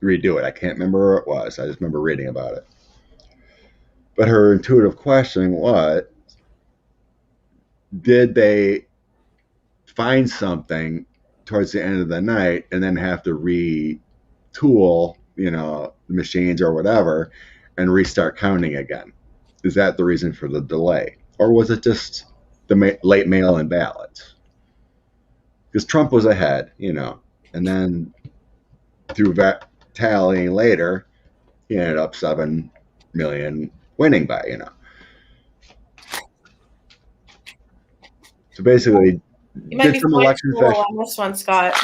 Speaker 1: redo it. I can't remember where it was. I just remember reading about it. But her intuitive question was, did they find something towards the end of the night and then have to retool, the machines or whatever, and restart counting again? Is that the reason for the delay? Or was it just the late mail-in ballots? Because Trump was ahead, and then through tallying later, he ended up 7 million winning by, So basically,
Speaker 2: you might
Speaker 1: did some election
Speaker 2: on this one, Scott.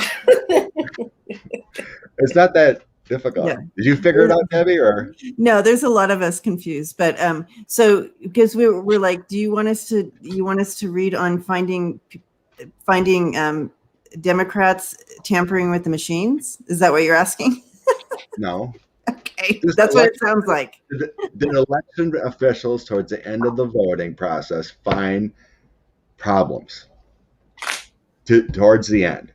Speaker 1: It's not that difficult. Yeah. Did you figure it out, Debbie? Or
Speaker 3: no? There's a lot of us confused, but so because we're like, do you want us to read on finding Democrats tampering with the machines? Is that what you're asking?
Speaker 1: No.
Speaker 3: Okay, that's what it sounds like.
Speaker 1: Did election officials towards the end of the voting process find problems towards the end?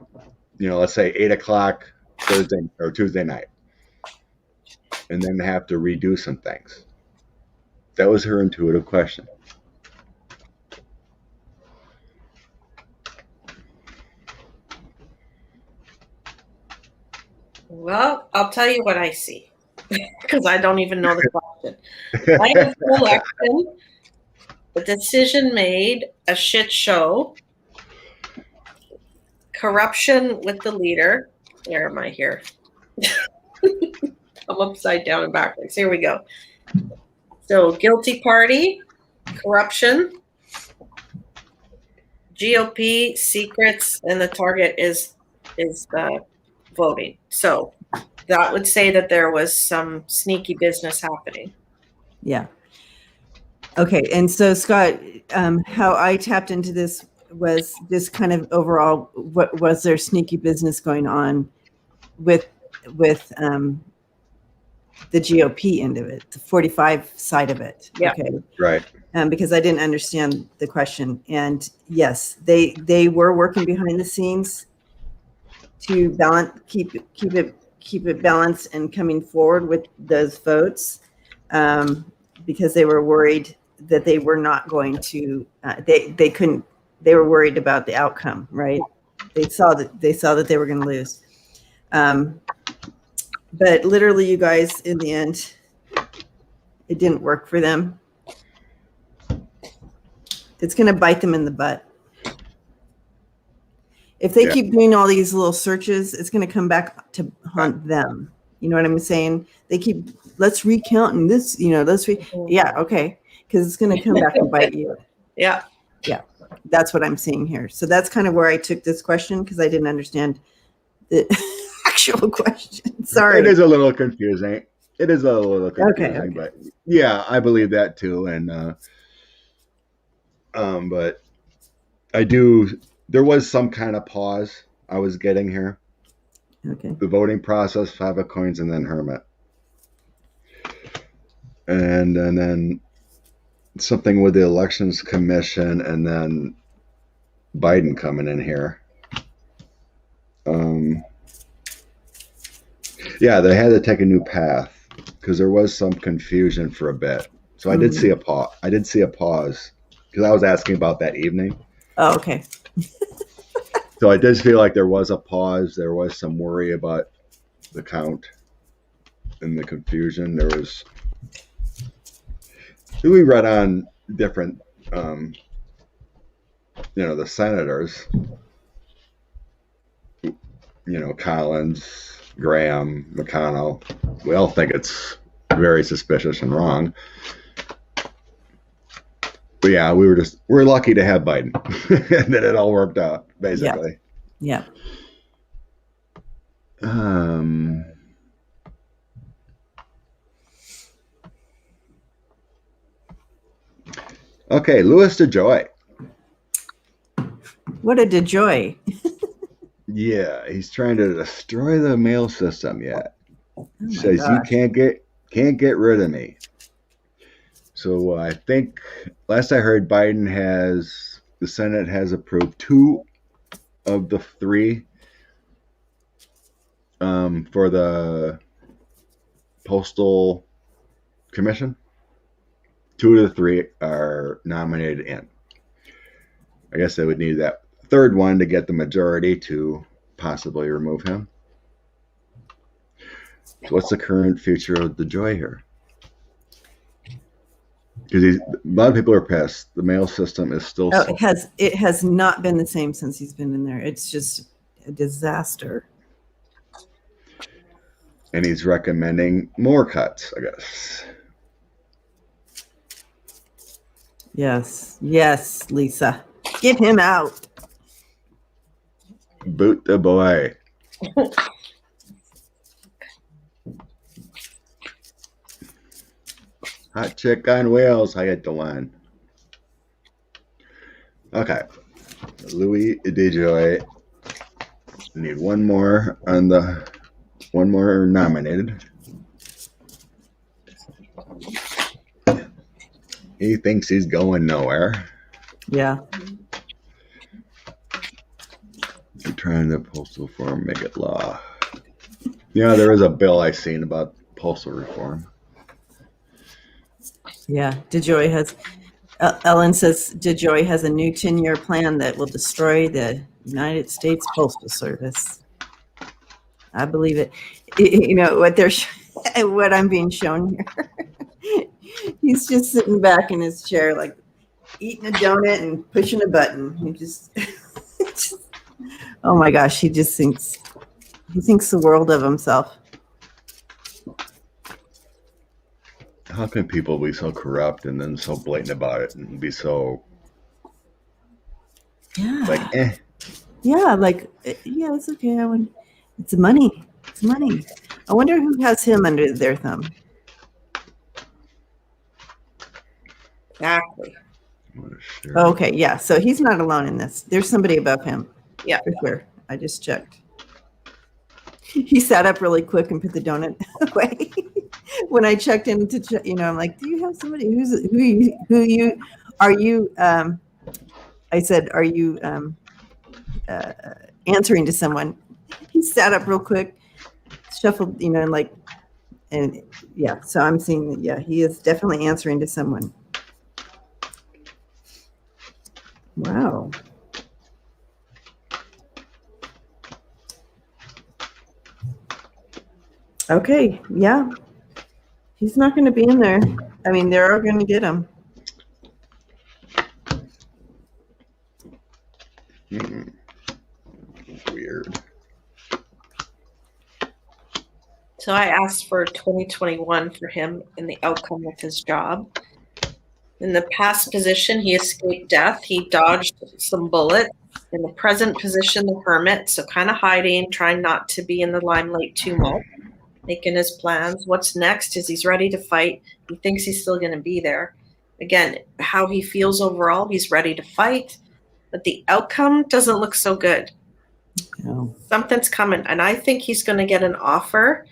Speaker 1: Let's say 8:00 Thursday or Tuesday night, and then have to redo some things. That was her intuitive question.
Speaker 2: Well, I'll tell you what I see, because I don't even know the question. I have the election, the decision made, a shit show, corruption with the leader. Where am I here? I'm upside down and backwards. Here we go. So guilty party, corruption, GOP, secrets, and the target is the voting. So that would say that there was some sneaky business happening.
Speaker 3: Yeah. Okay. And so, Scott, how I tapped into this was just kind of overall, what was there sneaky business going on with the GOP end of it, the 45 side of it.
Speaker 2: Yeah.
Speaker 3: Okay.
Speaker 1: Right.
Speaker 3: Because I didn't understand the question. And yes, they were working behind the scenes to balance, keep it balanced and coming forward with those votes, because they were worried that they were not going to, they were worried about the outcome, right? They saw that they were going to lose. But literally, you guys, in the end, it didn't work for them. It's going to bite them in the butt. If they keep doing all these little searches, it's going to come back to haunt them. You know what I'm saying? They keep, let's recount and this, okay. Because it's going to come back and bite you.
Speaker 2: Yeah.
Speaker 3: Yeah. That's what I'm seeing here. So that's kind of where I took this question because I didn't understand the actual question. Sorry.
Speaker 1: It is a little confusing.
Speaker 3: Okay.
Speaker 1: But yeah, I believe that too. And but there was some kind of pause I was getting here.
Speaker 3: Okay.
Speaker 1: The voting process, 5 of coins, and then hermit. And then something with the elections commission, and then Biden coming in here. Yeah, they had to take a new path because there was some confusion for a bit. So I did see a pause. Because I was asking about that evening.
Speaker 3: Oh, okay.
Speaker 1: So I did feel like there was a pause. There was some worry about the count and the confusion. There was. We read on different, the senators. Collins, Graham, McConnell. We all think it's very suspicious and wrong. But yeah, we're lucky to have Biden. And then it all worked out, basically.
Speaker 3: Yeah.
Speaker 1: Okay, Louis DeJoy.
Speaker 3: What a DeJoy.
Speaker 1: Yeah, he's trying to destroy the mail system yet. Says
Speaker 3: gosh.
Speaker 1: You can't get rid of me. So I think last I heard, the Senate has approved 2 of the 3 for the Postal Commission. 2 of the 3 are nominated in. I guess they would need that 3rd one to get the majority to possibly remove him. So what's the current future of DeJoy here? Because a lot of people are pissed. The mail system is still.
Speaker 3: It has not been the same since he's been in there. It's just a disaster.
Speaker 1: And he's recommending more cuts, I guess.
Speaker 3: Yes, Lisa. Get him out.
Speaker 1: Boot the boy. Hot chick on wheels. I hit the line. Okay. Louis DeJoy. Need one more nominated. He thinks he's going nowhere.
Speaker 3: Yeah.
Speaker 1: I'm trying to postal reform, make it law. There is a bill I've seen about postal reform.
Speaker 3: Yeah, DeJoy has. Ellen says DeJoy has a new 10-year plan that will destroy the United States Postal Service. I believe it. What I'm being shown here. He's just sitting back in his chair, like eating a donut and pushing a button. He just oh my gosh, he thinks the world of himself.
Speaker 1: How can people be so corrupt and then so blatant about it and be so like eh?
Speaker 3: Yeah, it's okay. It's money. It's money. I wonder who has him under their thumb.
Speaker 2: Exactly.
Speaker 3: Okay, yeah. So he's not alone in this. There's somebody above him.
Speaker 2: Yeah,
Speaker 3: for sure. I just checked. He sat up really quick and put the donut away. When I checked in I'm like, do you have somebody are you I said, are you answering to someone? He sat up real quick, shuffled, and yeah, so I'm seeing that, yeah, he is definitely answering to someone. Wow. Okay, yeah. He's not going to be in there. I mean, they're going to get him.
Speaker 1: Weird.
Speaker 2: So I asked for 2021 for him and the outcome of his job. In the past position, he escaped death. He dodged some bullets. In the present position, the hermit, so kind of hiding, trying not to be in the limelight too much, making his plans. What's next is he's ready to fight. He thinks he's still going to be there. Again, how he feels overall, he's ready to fight, but the outcome doesn't look so good.
Speaker 3: No.
Speaker 2: Something's coming, and I think he's going to get an offer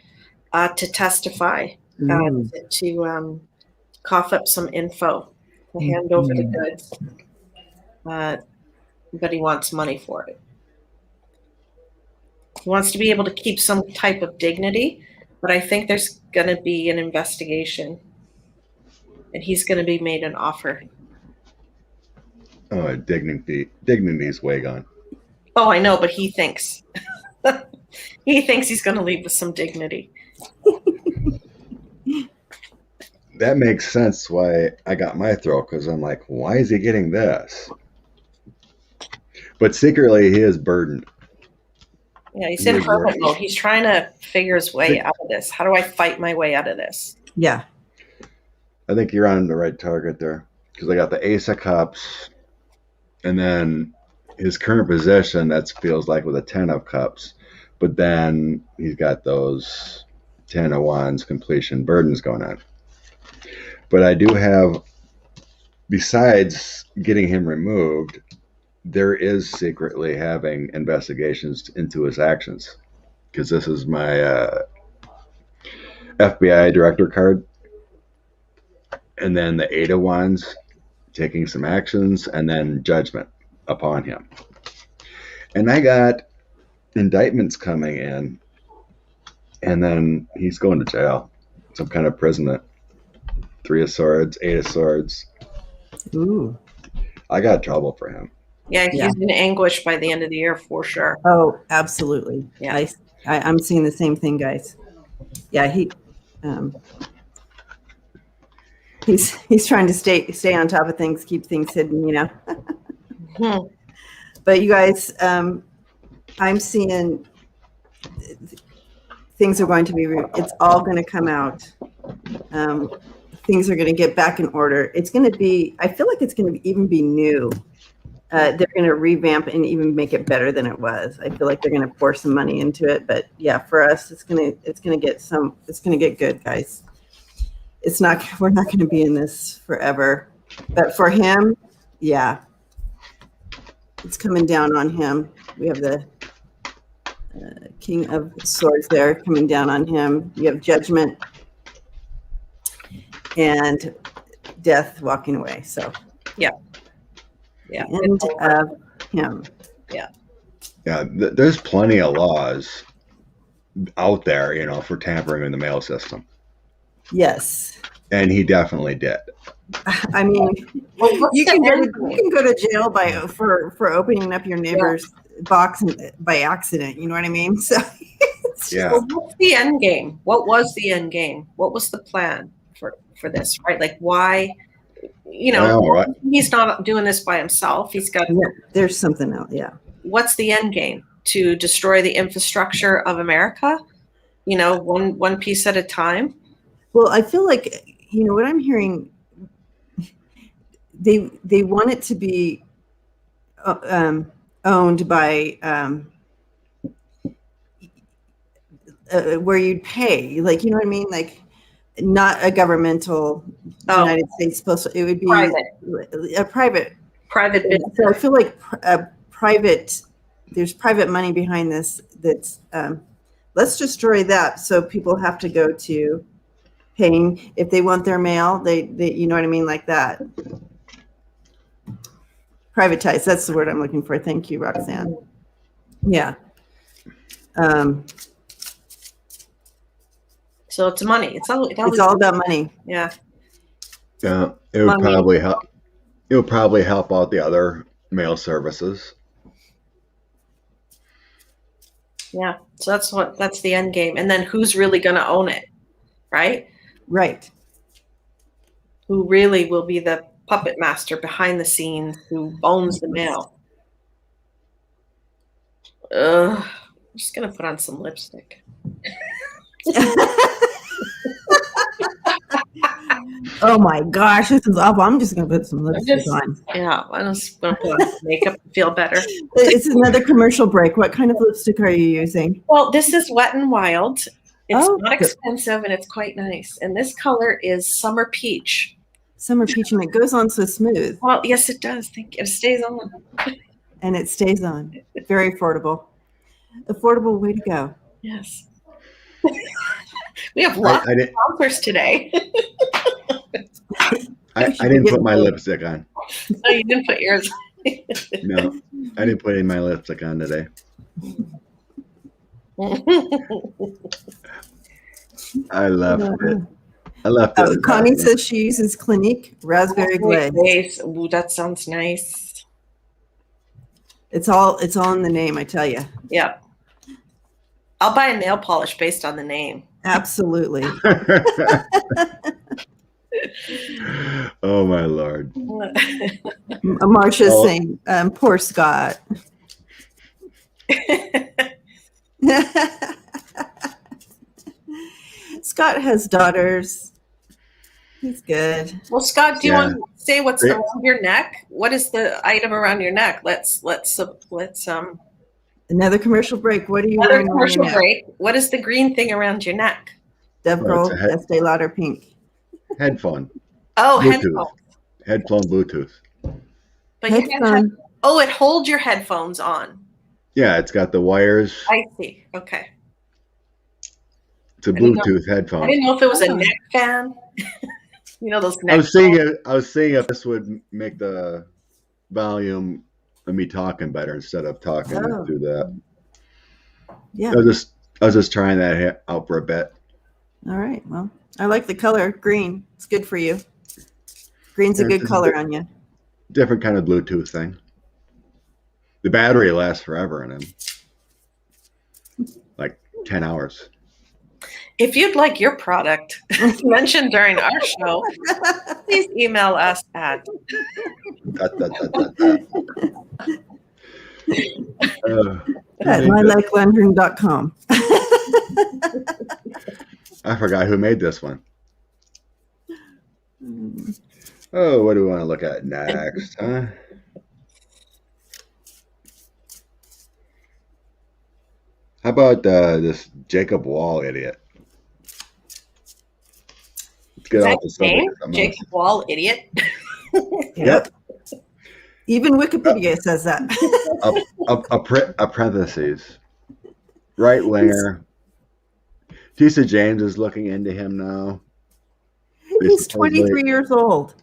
Speaker 2: to testify, to cough up some info, to hand over the goods, but he wants money for it. He wants to be able to keep some type of dignity, but I think there's going to be an investigation, and he's going to be made an offer.
Speaker 1: Oh, dignity's way gone.
Speaker 2: Oh, I know, but he thinks he's going to leave with some dignity.
Speaker 1: That makes sense why I got my throw, because I'm like, why is he getting this? But secretly, he is burdened.
Speaker 2: Yeah, he's in hermit mode. He's trying to figure his way out of this. How do I fight my way out of this?
Speaker 3: Yeah.
Speaker 1: I think you're on the right target there, because I got the Ace of Cups, and then his current position, that feels like with a 10 of Cups, but then he's got those 10 of Wands completion burdens going on. But I do have, besides getting him removed, there is secretly having investigations into his actions, because this is my FBI director card, and then the 8 of Wands taking some actions, and then judgment upon him. And I got indictments coming in, and then he's going to jail, some kind of imprisonment. 3 of Swords, 8 of Swords.
Speaker 3: Ooh.
Speaker 1: I got trouble for him.
Speaker 2: Yeah, he's in anguish by the end of the year for sure.
Speaker 3: Oh, absolutely.
Speaker 2: Yeah.
Speaker 3: I'm seeing the same thing, guys. Yeah, he's trying to stay on top of things, keep things hidden, you know.
Speaker 2: Hmm.
Speaker 3: But you guys, I'm seeing things are going to be. It's all going to come out. Things are going to get back in order. It's going to be. I feel like it's going to even be new. They're going to revamp and even make it better than it was. I feel like they're going to pour some money into it. But yeah, for us, it's going to get good, guys. We're not going to be in this forever. But for him, yeah, it's coming down on him. We have the King of Swords there coming down on him. You have judgment and death walking away. So
Speaker 2: yeah.
Speaker 3: End of him.
Speaker 2: Yeah.
Speaker 1: There's plenty of laws out there, you know, for tampering in the mail system.
Speaker 3: Yes.
Speaker 1: And he definitely did.
Speaker 3: I mean, you can go to jail for opening up your neighbor's box by accident. You know what I mean? So
Speaker 1: yeah.
Speaker 2: Well, what's the end game? What was the end game? What was the plan for this? Right? Like why? You know, he's not doing this by himself. He's got.
Speaker 3: Yeah, there's something else. Yeah.
Speaker 2: What's the end game? To destroy the infrastructure of America? You know, one piece at a time.
Speaker 3: Well, I feel like, you know, what I'm hearing, they want it to be owned by where you'd pay, like, you know what I mean, like not a governmental United States postal. It would be a private business. So I feel like there's private money behind this. That's let's destroy that, so people have to go to paying if they want their mail. They you know what I mean, like that. Privatize. That's the word I'm looking for. Thank you, Roxanne. Yeah.
Speaker 2: So it's money. It's all
Speaker 3: about money.
Speaker 2: Yeah.
Speaker 1: Yeah. It would probably help. It would probably help out the other mail services.
Speaker 2: Yeah. So that's the end game. And then who's really going to own it? Right?
Speaker 3: Right.
Speaker 2: Who really will be the puppet master behind the scenes, who owns the mail? I'm just going to put on some lipstick.
Speaker 3: Oh my gosh, this is awful. I'm just going to put some lipstick on.
Speaker 2: Yeah, I'm just going to put on makeup to feel better.
Speaker 3: It's another commercial break. What kind of lipstick are you using?
Speaker 2: Well, this is Wet n Wild. It's not expensive and it's quite nice. And this color is Summer Peach.
Speaker 3: Summer Peach, and it goes on so smooth.
Speaker 2: Well, yes, it does. It stays on.
Speaker 3: And it stays on. Very affordable. Affordable way to go.
Speaker 2: Yes. We have lots of sponsors today.
Speaker 1: I didn't put my lipstick on.
Speaker 2: No, you didn't put yours on.
Speaker 1: No, I didn't put any of my lipstick on today. I left it. I left it.
Speaker 3: Connie says she uses Clinique Raspberry Glaze.
Speaker 2: Ooh, that sounds nice.
Speaker 3: It's all in the name, I tell you.
Speaker 2: Yeah. I'll buy a nail polish based on the name.
Speaker 3: Absolutely.
Speaker 1: Oh my Lord.
Speaker 3: Marcia's saying, poor Scott. Scott has daughters. He's good.
Speaker 2: Well, Scott, do you want to say what's around your neck? What is the item around your neck? Let's
Speaker 3: Another commercial break. What are you
Speaker 2: wearing?
Speaker 3: Another
Speaker 2: commercial break. What is the green thing around your neck?
Speaker 3: Dev Girl, Estee Lauder Pink.
Speaker 1: Headphone.
Speaker 2: Oh, headphone.
Speaker 1: Headphone Bluetooth.
Speaker 2: But you can't have, it holds your headphones on.
Speaker 1: Yeah, it's got the wires.
Speaker 2: I see. Okay.
Speaker 1: It's a Bluetooth headphone.
Speaker 2: I didn't know if it was a neck fan. You know those neck
Speaker 1: I was seeing if this would make the volume of me talking better instead of talking through that.
Speaker 3: Yeah.
Speaker 1: I was just trying that out for a bit.
Speaker 3: All right. Well, I like the color green. It's good for you. Green's a good color on you.
Speaker 1: Different kind of Bluetooth thing. The battery lasts forever in them. Like 10 hours.
Speaker 2: If you'd like your product mentioned during our show, please email us at
Speaker 3: mylikelantern.com.
Speaker 1: I forgot who made this one. Oh, what do we want to look at next, huh? How about this Jacob Wall idiot? Let's get off the subject.
Speaker 2: Jacob Wall idiot.
Speaker 1: Yep.
Speaker 3: Even Wikipedia says that.
Speaker 1: A parentheses. Right winger. Tisa James is looking into him now.
Speaker 3: He's 23 years old.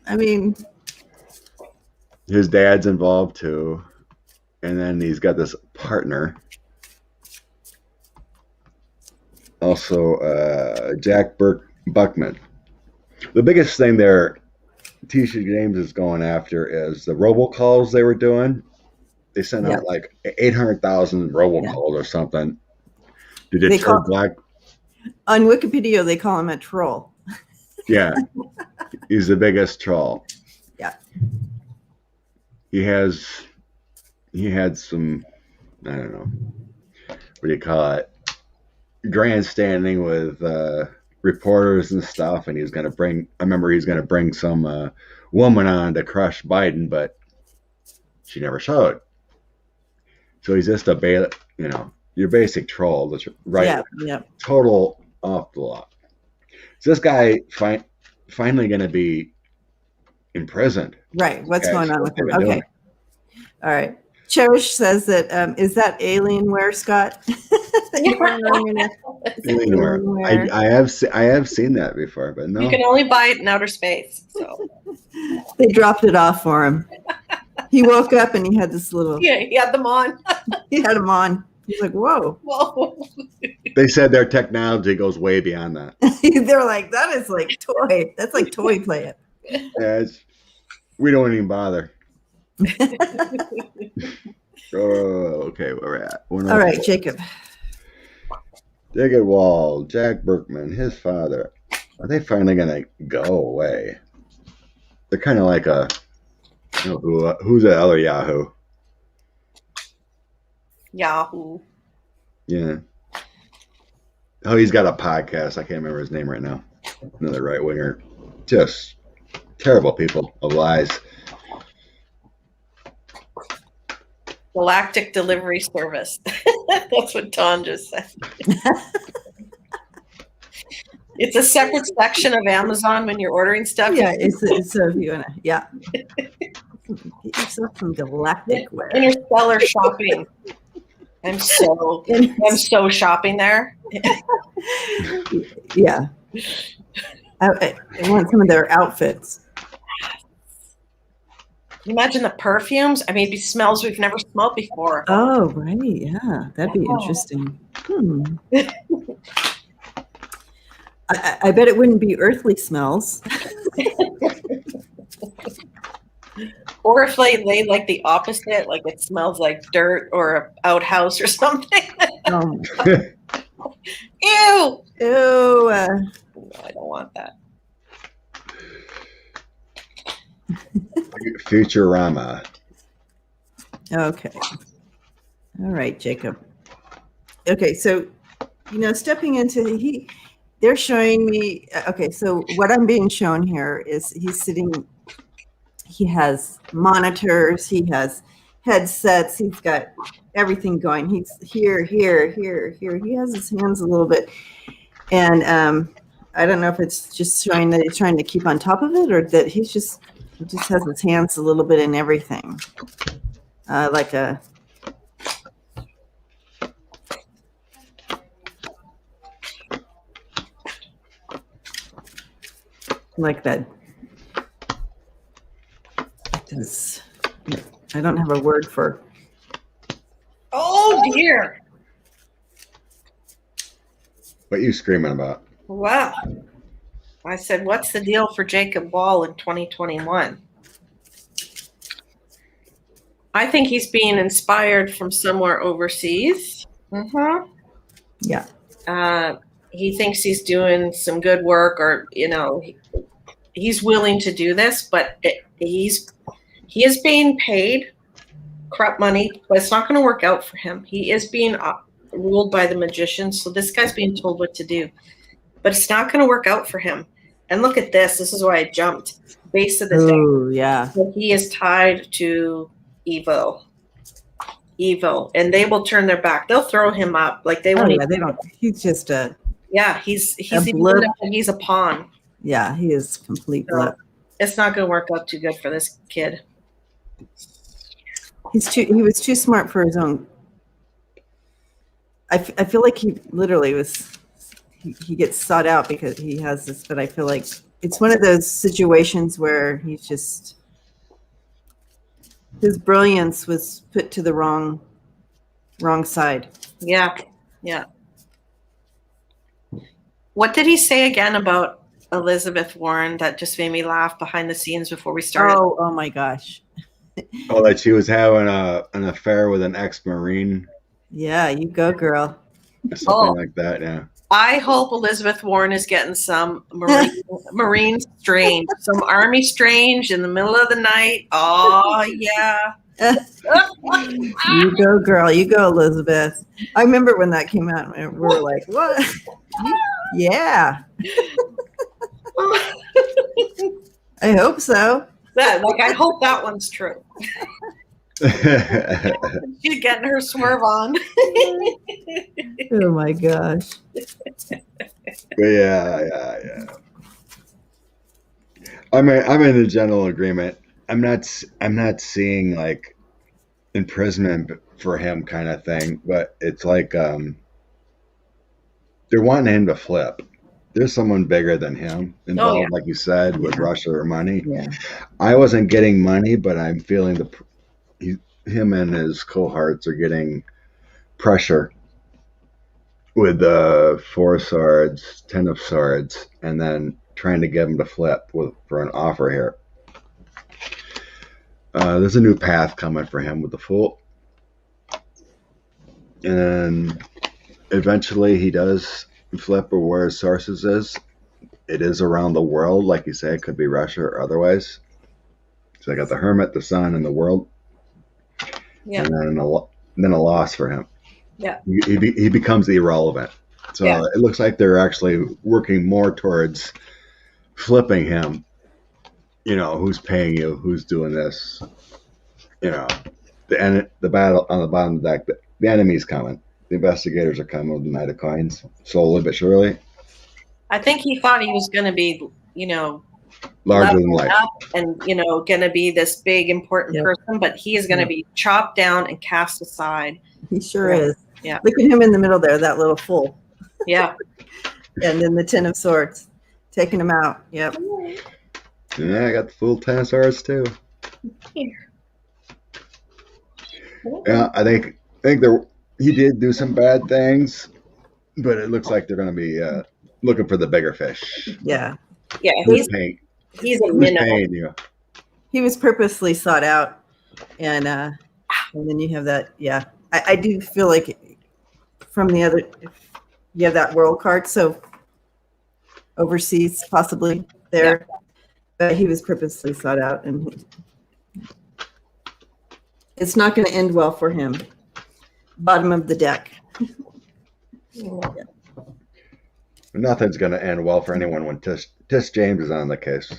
Speaker 3: I mean,
Speaker 1: his dad's involved too. And then he's got this partner. Also, Jack Buckman. The biggest thing there Tisha James is going after is the robocalls they were doing. They sent out like 800,000 robocalls or something to deter black.
Speaker 3: On Wikipedia, they call him a troll.
Speaker 1: Yeah, he's the biggest troll.
Speaker 3: Yeah,
Speaker 1: he had some, I don't know, what do you call it? Grandstanding with reporters and stuff, and I remember he's going to bring some woman on to crush Biden, but she never showed. So he's just your basic troll. That's right.
Speaker 3: Yeah.
Speaker 1: Total off the lot. Is this guy finally going to be imprisoned?
Speaker 3: Right. What's going on with him? Okay. All right. Cherish says that is that Alienware, Scott?
Speaker 1: Alienware. I have seen that before, but no.
Speaker 2: You can only buy it in outer space. So
Speaker 3: they dropped it off for him. He woke up and he had this little.
Speaker 2: Yeah, he had them on.
Speaker 3: He had them on. He's like, whoa.
Speaker 1: They said their technology goes way beyond that.
Speaker 3: They're like, that is like toy. That's like toy play it.
Speaker 1: Yeah, we don't even bother. Okay, where we're at.
Speaker 3: All right, Jacob.
Speaker 1: Jacob Wall, Jack Burkman, his father. Are they finally going to go away? They're kind of like who's the other Yahoo?
Speaker 2: Yahoo.
Speaker 1: Yeah. Oh, he's got a podcast. I can't remember his name right now. another right winger. Just terrible people of lies.
Speaker 2: Galactic Delivery Service. That's what Don just said. It's a separate section of Amazon when you're ordering stuff.
Speaker 3: Yeah, it's so if you wanna, yeah. Get yourself some galactic wear.
Speaker 2: Interstellar shopping. I'm so shopping there.
Speaker 3: Yeah. I want some of their outfits.
Speaker 2: Imagine the perfumes. I mean, it smells we've never smelled before.
Speaker 3: Oh, right. Yeah, that'd be interesting. I bet it wouldn't be earthly smells.
Speaker 2: Or if they like the opposite, like it smells like dirt or an outhouse or something. Ew!
Speaker 3: Ew.
Speaker 2: No, I don't want that.
Speaker 1: Futurama.
Speaker 3: Okay. All right, Jacob. Okay, so stepping into they're showing me. Okay, so what I'm being shown here is he's sitting. He has monitors. He has headsets. He's got everything going. He's here. He has his hands a little bit, and I don't know if it's just showing that he's trying to keep on top of it, or that he just has his hands a little bit in everything, like that. I don't have a word for.
Speaker 2: Oh dear!
Speaker 1: What are you screaming about?
Speaker 2: Wow. I said, what's the deal for Jacob Wall in 2021? I think he's being inspired from somewhere overseas. Mm-hmm.
Speaker 3: Yeah.
Speaker 2: He thinks he's doing some good work, or he's willing to do this, but he is being paid crap money, but it's not going to work out for him. He is being ruled by the magician, so this guy's being told what to do, but it's not going to work out for him. And look at this. This is why I jumped. Base of the thing.
Speaker 3: Oh, yeah.
Speaker 2: So he is tied to evil, and they will turn their back. They'll throw him up like they won't.
Speaker 3: Yeah, they don't. He's just a.
Speaker 2: Yeah, he's a pawn.
Speaker 3: Yeah, he is complete blip.
Speaker 2: It's not going to work out too good for this kid.
Speaker 3: He was too smart for his own. I feel like he literally was. He gets sought out because he has this, but I feel like it's one of those situations where he's just. His brilliance was put to the wrong side.
Speaker 2: Yeah. What did he say again about Elizabeth Warren that just made me laugh behind the scenes before we started?
Speaker 3: Oh my gosh.
Speaker 1: Oh, that she was having an affair with an ex-Marine.
Speaker 3: Yeah, you go, girl.
Speaker 1: Something like that, yeah.
Speaker 2: I hope Elizabeth Warren is getting some Marine strange, some Army strange in the middle of the night. Oh, yeah.
Speaker 3: You go, girl. You go, Elizabeth. I remember when that came out, and we were like, what? Yeah. I hope so.
Speaker 2: I hope that one's true. She's getting her swerve on.
Speaker 3: Oh my gosh.
Speaker 1: Yeah. I'm in a general agreement. I'm not seeing like imprisonment for him kind of thing, but it's like they're wanting him to flip. There's someone bigger than him involved, like you said, with Russia or money.
Speaker 3: Yeah.
Speaker 1: I wasn't getting money, but I'm feeling him and his cohorts are getting pressure with the 4 swords, 10 of swords, and then trying to get him to flip for an offer here. There's a new path coming for him with the Fool. And eventually he does flip or where his sources is. It is around the world, like you say, it could be Russia or otherwise. So I got the Hermit, the Sun, and the World. Yeah. And then a loss for him.
Speaker 2: Yeah.
Speaker 1: He becomes irrelevant. So it looks like they're actually working more towards flipping him. You know, who's paying you? Who's doing this? You know, the battle on the bottom of the deck. The enemy's coming. The investigators are coming with the Knight of Coins, slowly but surely.
Speaker 2: I think he thought he was going to be, you know,
Speaker 1: larger than life,
Speaker 2: and you know, going to be this big important person, but he is going to be chopped down and cast aside.
Speaker 3: He sure is.
Speaker 2: Yeah.
Speaker 3: Look at him in the middle there, that little fool.
Speaker 2: Yeah.
Speaker 3: And then the Ten of Swords, taking him out. Yep.
Speaker 1: Yeah, I got the full 10 of Swords too.
Speaker 2: Here.
Speaker 1: Yeah, I think he did do some bad things, but it looks like they're going to be looking for the bigger fish.
Speaker 3: Yeah.
Speaker 2: Yeah, he's a minnow.
Speaker 3: He was purposely sought out, and then you have that. Yeah, I do feel like from the other, you have that world card, so overseas possibly there, but he was purposely sought out, and it's not going to end well for him. Bottom of the deck.
Speaker 1: Nothing's going to end well for anyone when Tish James is on the case.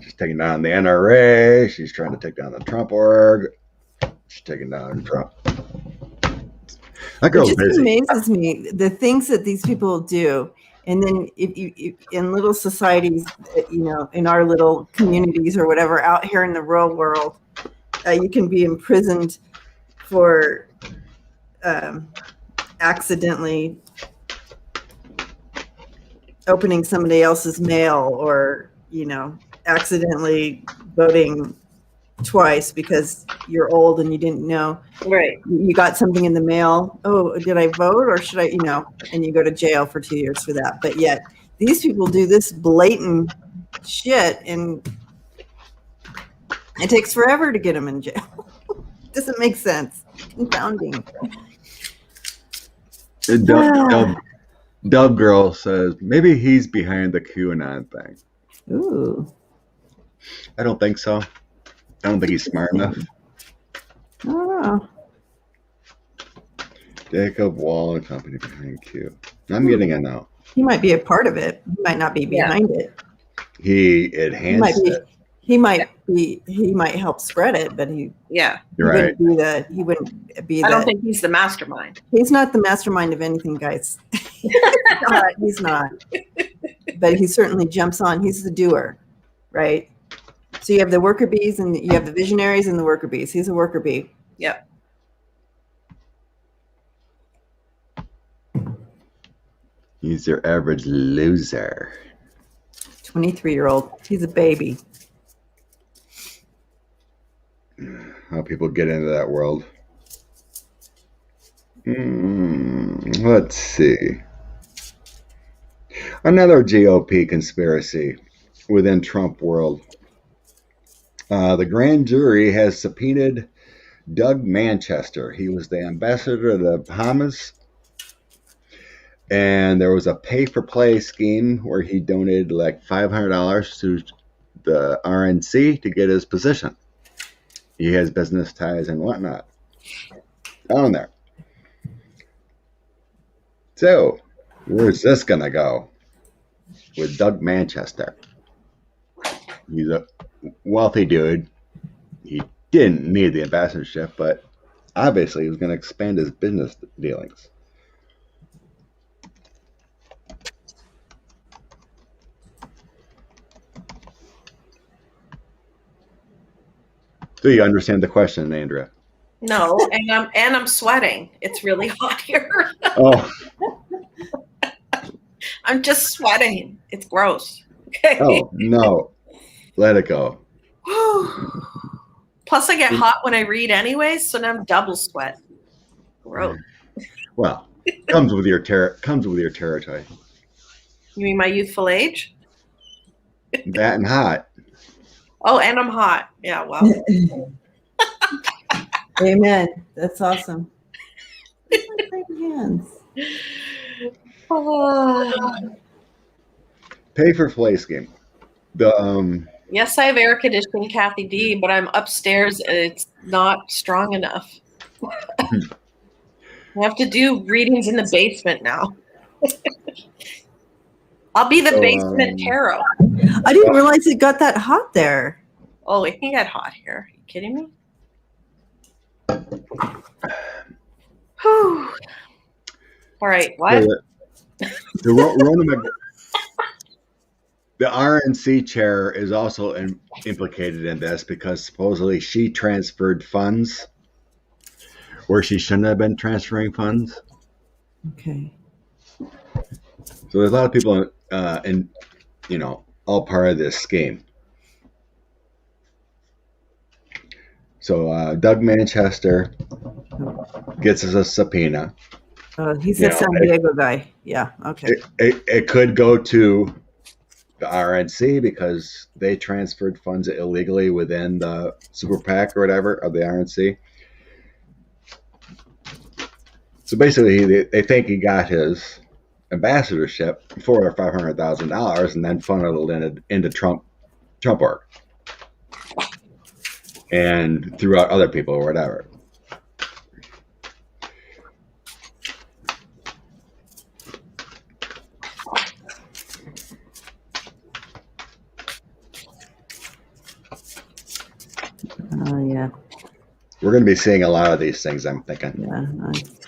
Speaker 1: She's taking down the NRA. She's trying to take down the Trump org. She's taking down Trump. That girl's busy.
Speaker 3: It just amazes me the things that these people do. And then if in little societies, you know, in our little communities or whatever, out here in the real world, you can be imprisoned for accidentally opening somebody else's mail, or, you know, accidentally voting twice because you're old and you didn't know.
Speaker 2: Right.
Speaker 3: You got something in the mail. Oh, did I vote, or should I, you know, and you go to jail for 2 years for that. But yet these people do this blatant shit, and it takes forever to get them in jail. Doesn't make sense. Confounding.
Speaker 1: Dub Girl says maybe he's behind the QAnon thing.
Speaker 3: Ooh.
Speaker 1: I don't think so. I don't think he's smart enough.
Speaker 3: Oh.
Speaker 1: Jacob Wall and company behind Q. I'm getting a no.
Speaker 3: He might be a part of it. He might not be behind it.
Speaker 1: He enhanced it.
Speaker 3: He might help spread it, but
Speaker 1: You're right.
Speaker 3: He wouldn't be
Speaker 2: I don't think he's the mastermind.
Speaker 3: He's not the mastermind of anything, guys. He's not. But he certainly jumps on. He's the doer, right? So you have the worker bees, and you have the visionaries and the worker bees. He's a worker bee.
Speaker 2: Yep.
Speaker 1: He's your average loser.
Speaker 3: 23-year-old. He's a baby.
Speaker 1: How people get into that world. Let's see. Another GOP conspiracy within Trump world. The grand jury has subpoenaed Doug Manchester. He was the ambassador to the Bahamas. And there was a pay-for-play scheme where he donated like $500 to the RNC to get his position. He has business ties and whatnot on there. So, where's this going to go with Doug Manchester? He's a wealthy dude. He didn't need the ambassadorship, but obviously he was going to expand his business dealings. Do you understand the question, Andrea?
Speaker 2: No, and I'm sweating. It's really hot here.
Speaker 1: Oh.
Speaker 2: I'm just sweating. It's gross. Okay.
Speaker 1: Oh, no. Let it go.
Speaker 2: Plus, I get hot when I read anyways, so now I'm double sweat. Gross.
Speaker 1: Well, comes with your territory.
Speaker 2: You mean my youthful age?
Speaker 1: That and hot.
Speaker 2: Oh, and I'm hot. Yeah, well.
Speaker 3: Amen. That's awesome. Hands.
Speaker 1: Pay for play scheme.
Speaker 2: Yes, I have air conditioning, Kathy D, but I'm upstairs and it's not strong enough. We have to do readings in the basement now. I'll be the basement tarot.
Speaker 3: I didn't realize it got that hot there.
Speaker 2: Oh, it can get hot here. Are you kidding me? Whew. All right, what?
Speaker 1: The RNC chair is also implicated in this because supposedly she transferred funds where she shouldn't have been transferring funds.
Speaker 3: Okay.
Speaker 1: So there's a lot of people all part of this scheme. So Doug Manchester gets us a subpoena.
Speaker 3: He's a San Diego guy. Yeah. Okay.
Speaker 1: It could go to the RNC because they transferred funds illegally within the super PAC or whatever of the RNC. So basically, they think he got his ambassadorship for $500,000 and then funneled it into Trump work and throughout other people or whatever.
Speaker 3: Oh yeah.
Speaker 1: We're going to be seeing a lot of these things, I'm thinking.
Speaker 3: Yeah,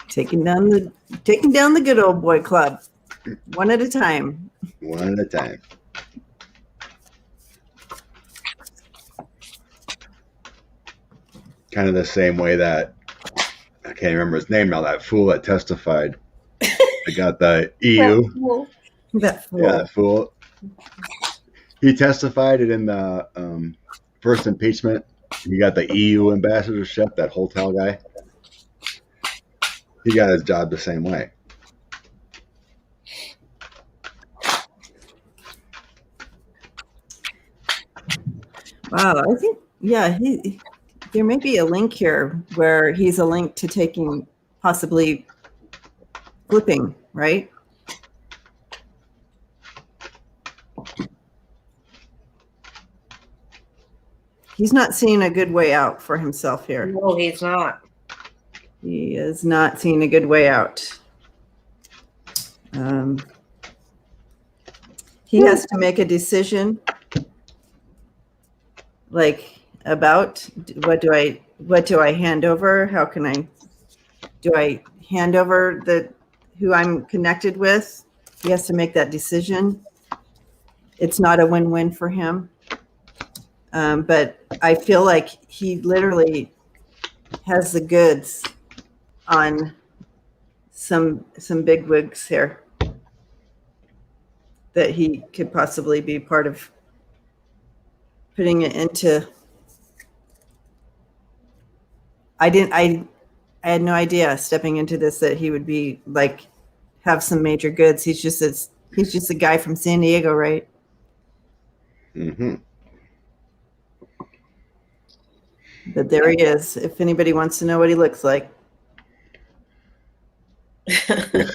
Speaker 3: taking down the good old boy club, one at a time.
Speaker 1: One at a time. Kind of the same way that I can't remember his name now. That fool that testified. I got the EU.
Speaker 3: That fool.
Speaker 1: Yeah, that fool. He testified it in the first impeachment. He got the EU ambassadorship, that hotel guy. He got his job the same way.
Speaker 3: Wow, I think, there may be a link here where he's a link to taking possibly flipping, right? He's not seeing a good way out for himself here.
Speaker 2: No, he's not.
Speaker 3: He is not seeing a good way out. He has to make a decision, like about what do I hand over? Do I hand over who I'm connected with? He has to make that decision. It's not a win-win for him. But I feel like he literally has the goods on some big wigs here that he could possibly be part of putting it into. I had no idea stepping into this that he would be like have some major goods. He's just a guy from San Diego, right?
Speaker 1: Mm-hmm.
Speaker 3: But there he is. If anybody wants to know what he looks like.
Speaker 1: Did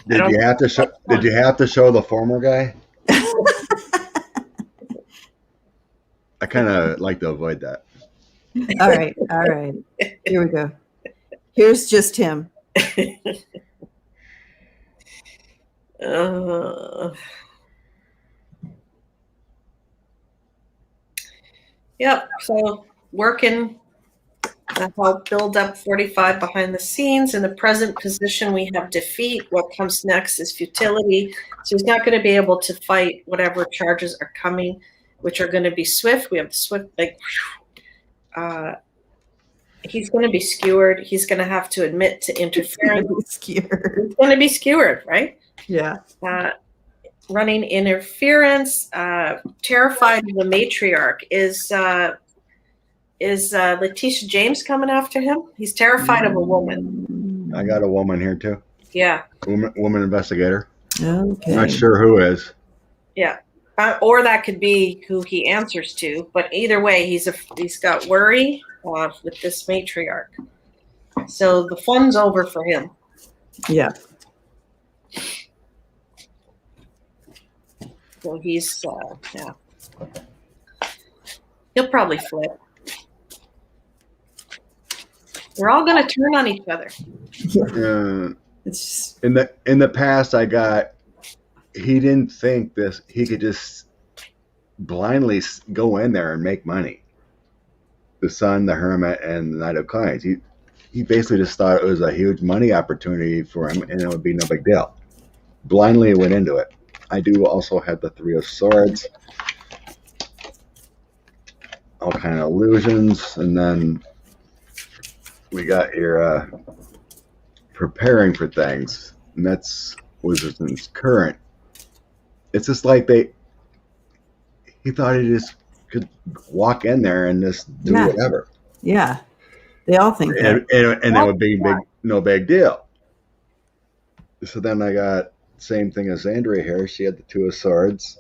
Speaker 1: you have to show the former guy? I kind of like to avoid that.
Speaker 3: All right. Here we go. Here's just him.
Speaker 2: Yep. So working to help build up 45 behind the scenes. In the present position, we have defeat. What comes next is futility. So he's not going to be able to fight whatever charges are coming, which are going to be swift. We have swift, he's going to be skewered. He's going to have to admit to interference. He's going to be skewered, right?
Speaker 3: Yeah.
Speaker 2: Running interference, terrified of the matriarch. Is Letitia James coming after him? He's terrified of a woman.
Speaker 1: I got a woman here too.
Speaker 2: Yeah.
Speaker 1: Woman investigator.
Speaker 3: Okay.
Speaker 1: Not sure who is.
Speaker 2: Yeah. Or that could be who he answers to. But either way, he's got worry with this matriarch. So the fun's over for him.
Speaker 3: Yeah.
Speaker 2: So he's, He'll probably flip. We're all going to turn on each other.
Speaker 3: It's just,
Speaker 1: in the past, he didn't think he could just blindly go in there and make money. The Sun, the Hermit, and the Knight of Coins. He basically just thought it was a huge money opportunity for him, and it would be no big deal. Blindly went into it. I do also have the Three of Swords, all kind of illusions, and then we got here preparing for things, and that's was current. It's just like he thought he just could walk in there and just do whatever.
Speaker 3: Yeah, they all think that,
Speaker 1: and that would be no big deal. So then I got same thing as Andrea here. She had the Two of Swords,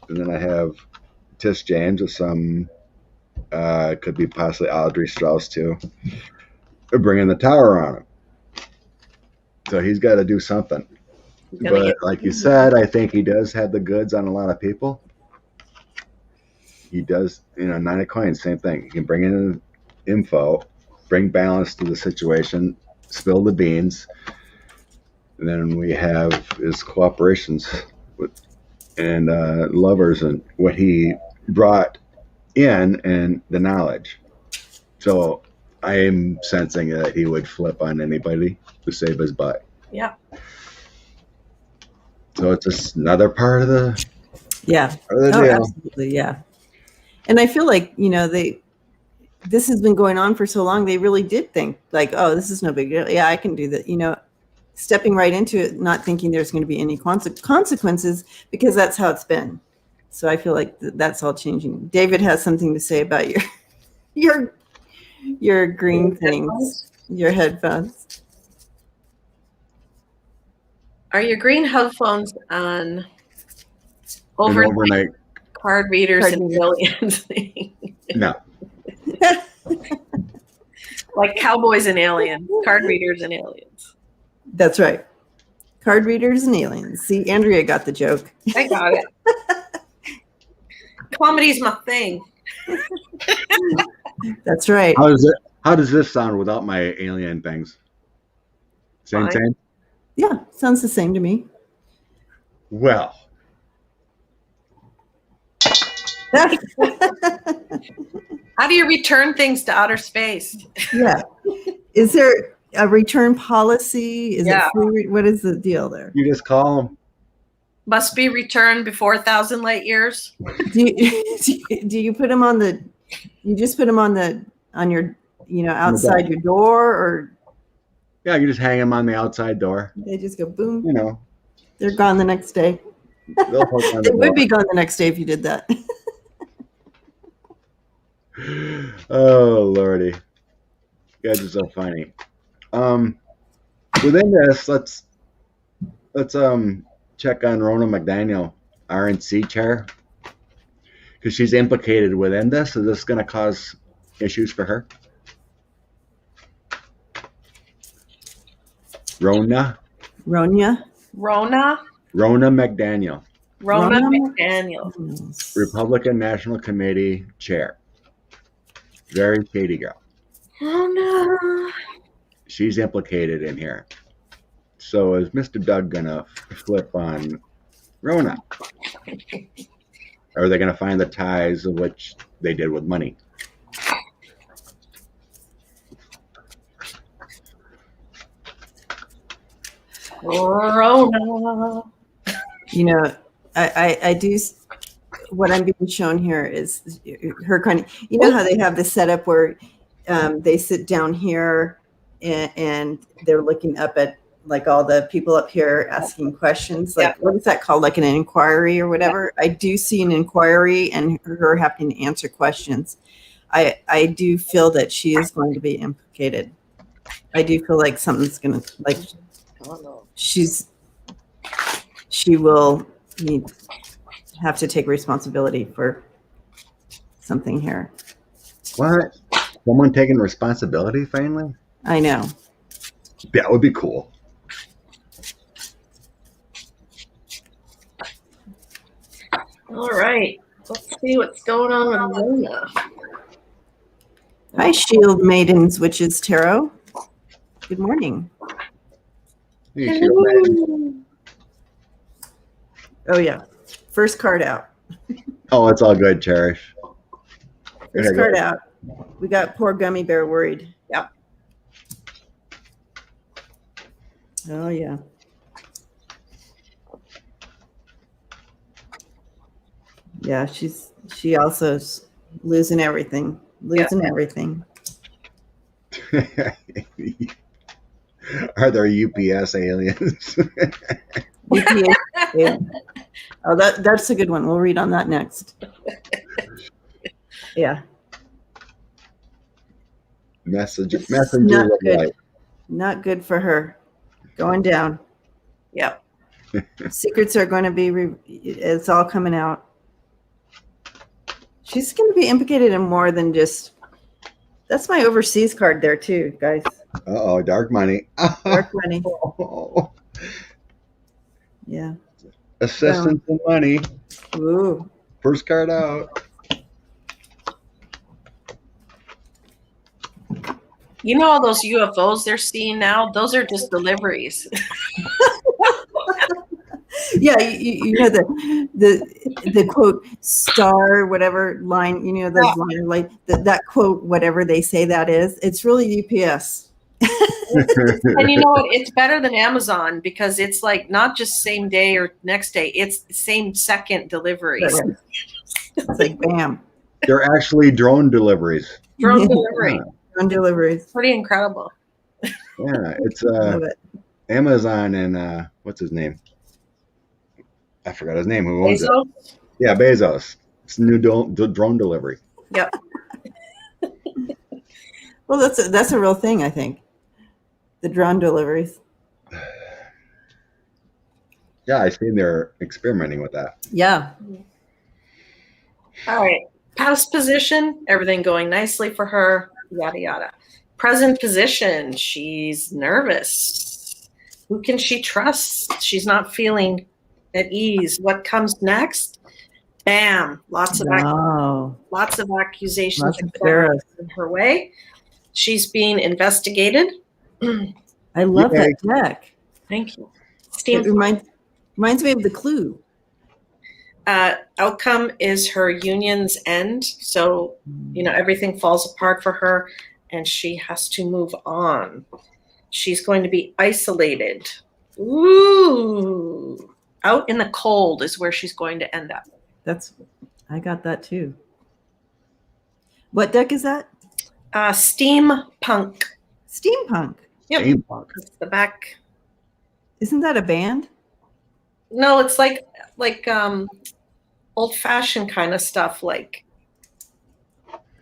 Speaker 1: and then I have Tish James with some could be possibly Audrey Strauss too, bringing the tower on him. So he's got to do something. But like you said, I think he does have the goods on a lot of people. He does, Nine of Coins, same thing. He can bring in info, bring balance to the situation, spill the beans. And then we have his cooperations and lovers and what he brought in and the knowledge. So I am sensing that he would flip on anybody to save his butt.
Speaker 2: Yeah.
Speaker 1: So it's just another part of the
Speaker 3: deal. Absolutely, yeah. And I feel like, this has been going on for so long, they really did think like, oh, this is no big deal. Yeah, I can do that. Stepping right into it, not thinking there's going to be any consequences, because that's how it's been. So I feel like that's all changing. David has something to say about your green things, your headphones.
Speaker 2: Are your green headphones on overnight card readers and aliens?
Speaker 1: No.
Speaker 2: Like cowboys and aliens, card readers and aliens.
Speaker 3: That's right. Card readers and aliens. See, Andrea got the joke.
Speaker 2: I got it. Comedy's my thing.
Speaker 3: That's right.
Speaker 1: How does this sound without my alien things? Same.
Speaker 3: Yeah, sounds the same to me.
Speaker 1: Well.
Speaker 2: How do you return things to outer space?
Speaker 3: Yeah. Is there a return policy? Is it free? What is the deal there?
Speaker 1: You just call them.
Speaker 2: Must be returned before 1,000 light years.
Speaker 3: Do you put them on the? You just put them on your outside your door, or?
Speaker 1: Yeah, you just hang them on the outside door.
Speaker 3: They just go boom. They're gone the next day. They would be gone the next day if you did that.
Speaker 1: Oh Lordy, you guys are so funny. Within this, let's check on Rona McDaniel, RNC chair, because she's implicated within this. Is this going to cause issues for her? Rona McDaniel.
Speaker 2: Rona McDaniel.
Speaker 1: Republican National Committee chair. Very shady girl.
Speaker 2: Oh no.
Speaker 1: She's implicated in here. So is Mr. Doug gonna flip on Rona? Or are they gonna find the ties of which they did with money?
Speaker 2: Rona.
Speaker 3: I do. What I'm being shown here is her kind of. You know how they have the setup where they sit down here and they're looking up at like all the people up here asking questions. Like what is that called? Like an inquiry or whatever. I do see an inquiry and her having to answer questions. I do feel that she is going to be implicated. I do feel like something's gonna like. She will have to take responsibility for something here.
Speaker 1: What? Someone taking responsibility finally?
Speaker 3: I know.
Speaker 1: That would be cool.
Speaker 2: All right. Let's see what's going on with Rona.
Speaker 3: Hi, Shield Maidens, Witches Tarot. Good morning.
Speaker 1: You sure?
Speaker 3: Oh, yeah. First card out.
Speaker 1: Oh, it's all good, Cherish.
Speaker 3: First card out. We got poor Gummy Bear worried.
Speaker 2: Yep.
Speaker 3: Oh, yeah. Yeah, she also is losing everything. Everything.
Speaker 1: Are there UPS aliens?
Speaker 3: UPS, yeah. Oh, that's a good one. We'll read on that next. Yeah.
Speaker 1: Messenger
Speaker 3: Not
Speaker 1: of
Speaker 3: good.
Speaker 1: light.
Speaker 3: Not good for her. Going down.
Speaker 2: Yep.
Speaker 3: Secrets are going to be, it's all coming out. She's going to be implicated in more than just, that's my overseas card there too, guys.
Speaker 1: Uh-oh, dark money.
Speaker 3: Dark money.
Speaker 1: Oh.
Speaker 3: Yeah.
Speaker 1: Assistance and money.
Speaker 3: Ooh.
Speaker 1: First card out.
Speaker 2: You know all those UFOs they're seeing now? Those are just deliveries.
Speaker 3: Yeah, you know the quote star whatever line, you know those lines, like that quote whatever they say that is, it's really UPS.
Speaker 2: And you know what? It's better than Amazon because it's like not just same day or next day. It's same second deliveries.
Speaker 3: It's like bam.
Speaker 1: They're actually drone deliveries.
Speaker 2: Drone delivery.
Speaker 3: Drone deliveries.
Speaker 2: Pretty incredible.
Speaker 1: Yeah, it's
Speaker 3: Love it.
Speaker 1: Amazon and what's his name? I forgot his name. Who owns
Speaker 2: Bezos?
Speaker 1: it? Yeah, Bezos. It's new drone delivery.
Speaker 2: Yep.
Speaker 3: Well, that's a real thing, I think. The drone deliveries.
Speaker 1: Yeah, I've seen they're experimenting with that.
Speaker 3: Yeah.
Speaker 2: All right. Past position, everything going nicely for her, yada, yada. Present position, she's nervous. Who can she trust? She's not feeling at ease. What comes next? Bam! Lots of accusations
Speaker 3: Lots of arrows
Speaker 2: in her way. She's being investigated.
Speaker 3: I love that deck.
Speaker 2: Thank you.
Speaker 3: It reminds me of the Clue.
Speaker 2: Outcome is her union's end. So, everything falls apart for her and she has to move on. She's going to be isolated. Ooh. Out in the cold is where she's going to end up.
Speaker 3: I got that too. What deck is that?
Speaker 2: Steampunk.
Speaker 3: Steampunk.
Speaker 2: Yep.
Speaker 1: Steampunk.
Speaker 2: It's the back.
Speaker 3: Isn't that a band?
Speaker 2: No, it's like old-fashioned kind of stuff, like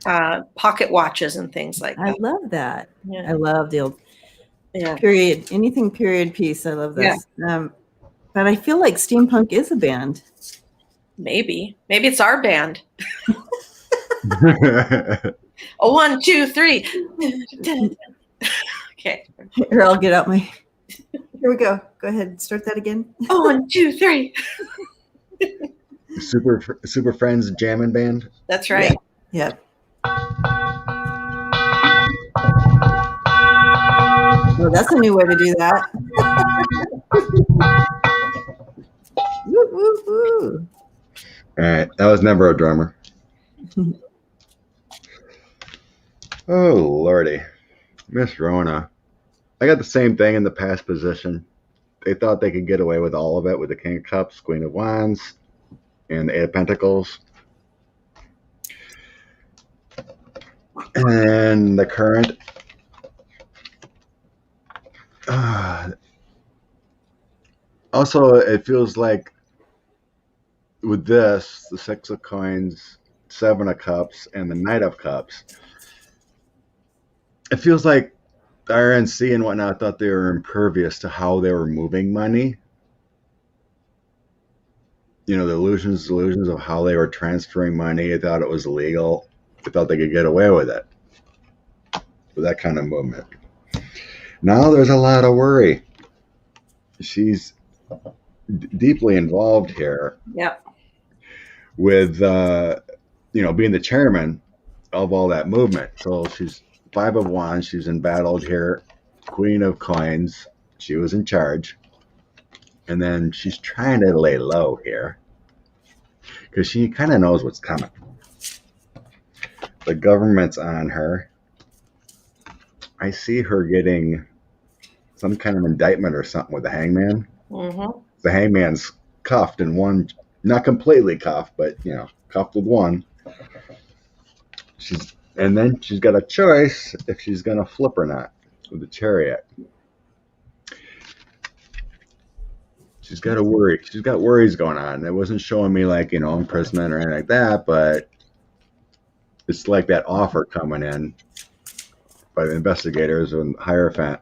Speaker 2: pocket watches and things like that.
Speaker 3: I love that.
Speaker 2: Yeah.
Speaker 3: I love the old
Speaker 2: Yeah.
Speaker 3: period. Anything period piece. I love this. Yeah. But I feel like Steampunk is a band.
Speaker 2: Maybe it's our band. 1, 2, 3. Okay.
Speaker 3: Here, I'll get out my. Here we go. Go ahead. Start that again.
Speaker 2: 1, 2, 3.
Speaker 1: Super Friends jamming band.
Speaker 2: That's right.
Speaker 3: Yeah. Well, that's a new way to do that. Woo, woo, woo.
Speaker 1: All right, that was never a drummer. Oh lordy, Miss Rona. I got the same thing in the past position. They thought they could get away with all of it with the King of Cups, Queen of Wands, and the Eight of Pentacles. And the current. Also, it feels like with this, the Six of Coins, Seven of Cups, and the Knight of Cups, it feels like the RNC and whatnot thought they were impervious to how they were moving money. The delusions of how they were transferring money. They thought it was illegal. They thought they could get away with it. With that kind of movement. Now there's a lot of worry. She's deeply involved here.
Speaker 2: Yep.
Speaker 1: With being the chairman of all that movement. So she's 5 of Wands. She's embattled here queen of coins. She was in charge. And then she's trying to lay low here because she kind of knows what's coming. The government's on her. I see her getting some kind of indictment or something with the hangman.
Speaker 2: Mm-hmm.
Speaker 1: The hangman's cuffed in one, not completely cuffed, but cuffed with one. And then she's got a choice if she's gonna flip or not with the chariot. She's got a worry. She's got worries going on. It wasn't showing me like imprisonment or anything like that, but it's like that offer coming in by the investigators and Hierophant.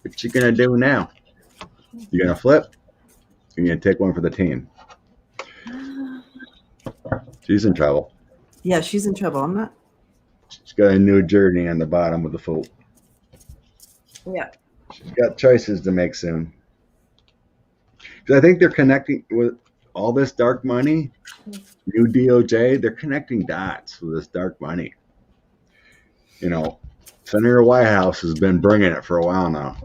Speaker 1: What you gonna do now? You gonna flip? You're gonna take one for the team. She's in trouble.
Speaker 3: Yeah, she's in trouble. I'm not.
Speaker 1: She's got a new journey on the bottom of the foot.
Speaker 2: Yeah.
Speaker 1: She's got choices to make soon. Because I think they're connecting with all this dark money. New DOJ, they're connecting dots with this dark money. Senator Whitehouse has been bringing it for a while now.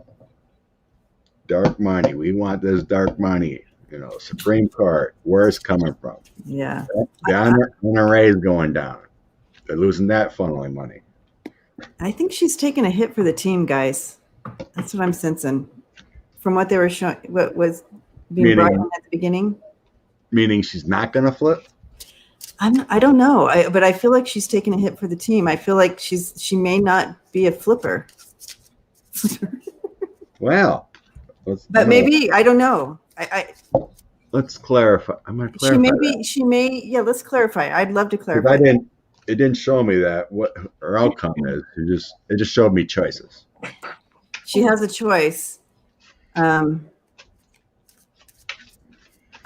Speaker 1: Dark money. We want this dark money. Supreme Court, where it's coming from.
Speaker 3: Yeah.
Speaker 1: The NRA is going down. They're losing that funneling money.
Speaker 3: I think she's taking a hit for the team, guys. That's what I'm sensing. From what they were showing, what was being brought in at the beginning.
Speaker 1: Meaning she's not going to flip?
Speaker 3: I don't know. But I feel like she's taking a hit for the team. I feel like she may not be a flipper.
Speaker 1: Well.
Speaker 3: But maybe, I don't know.
Speaker 1: Let's clarify. I'm going to clarify.
Speaker 3: She may. Yeah, let's clarify. I'd love to clarify.
Speaker 1: It didn't show me that what her outcome is. It just showed me choices.
Speaker 3: She has a choice. I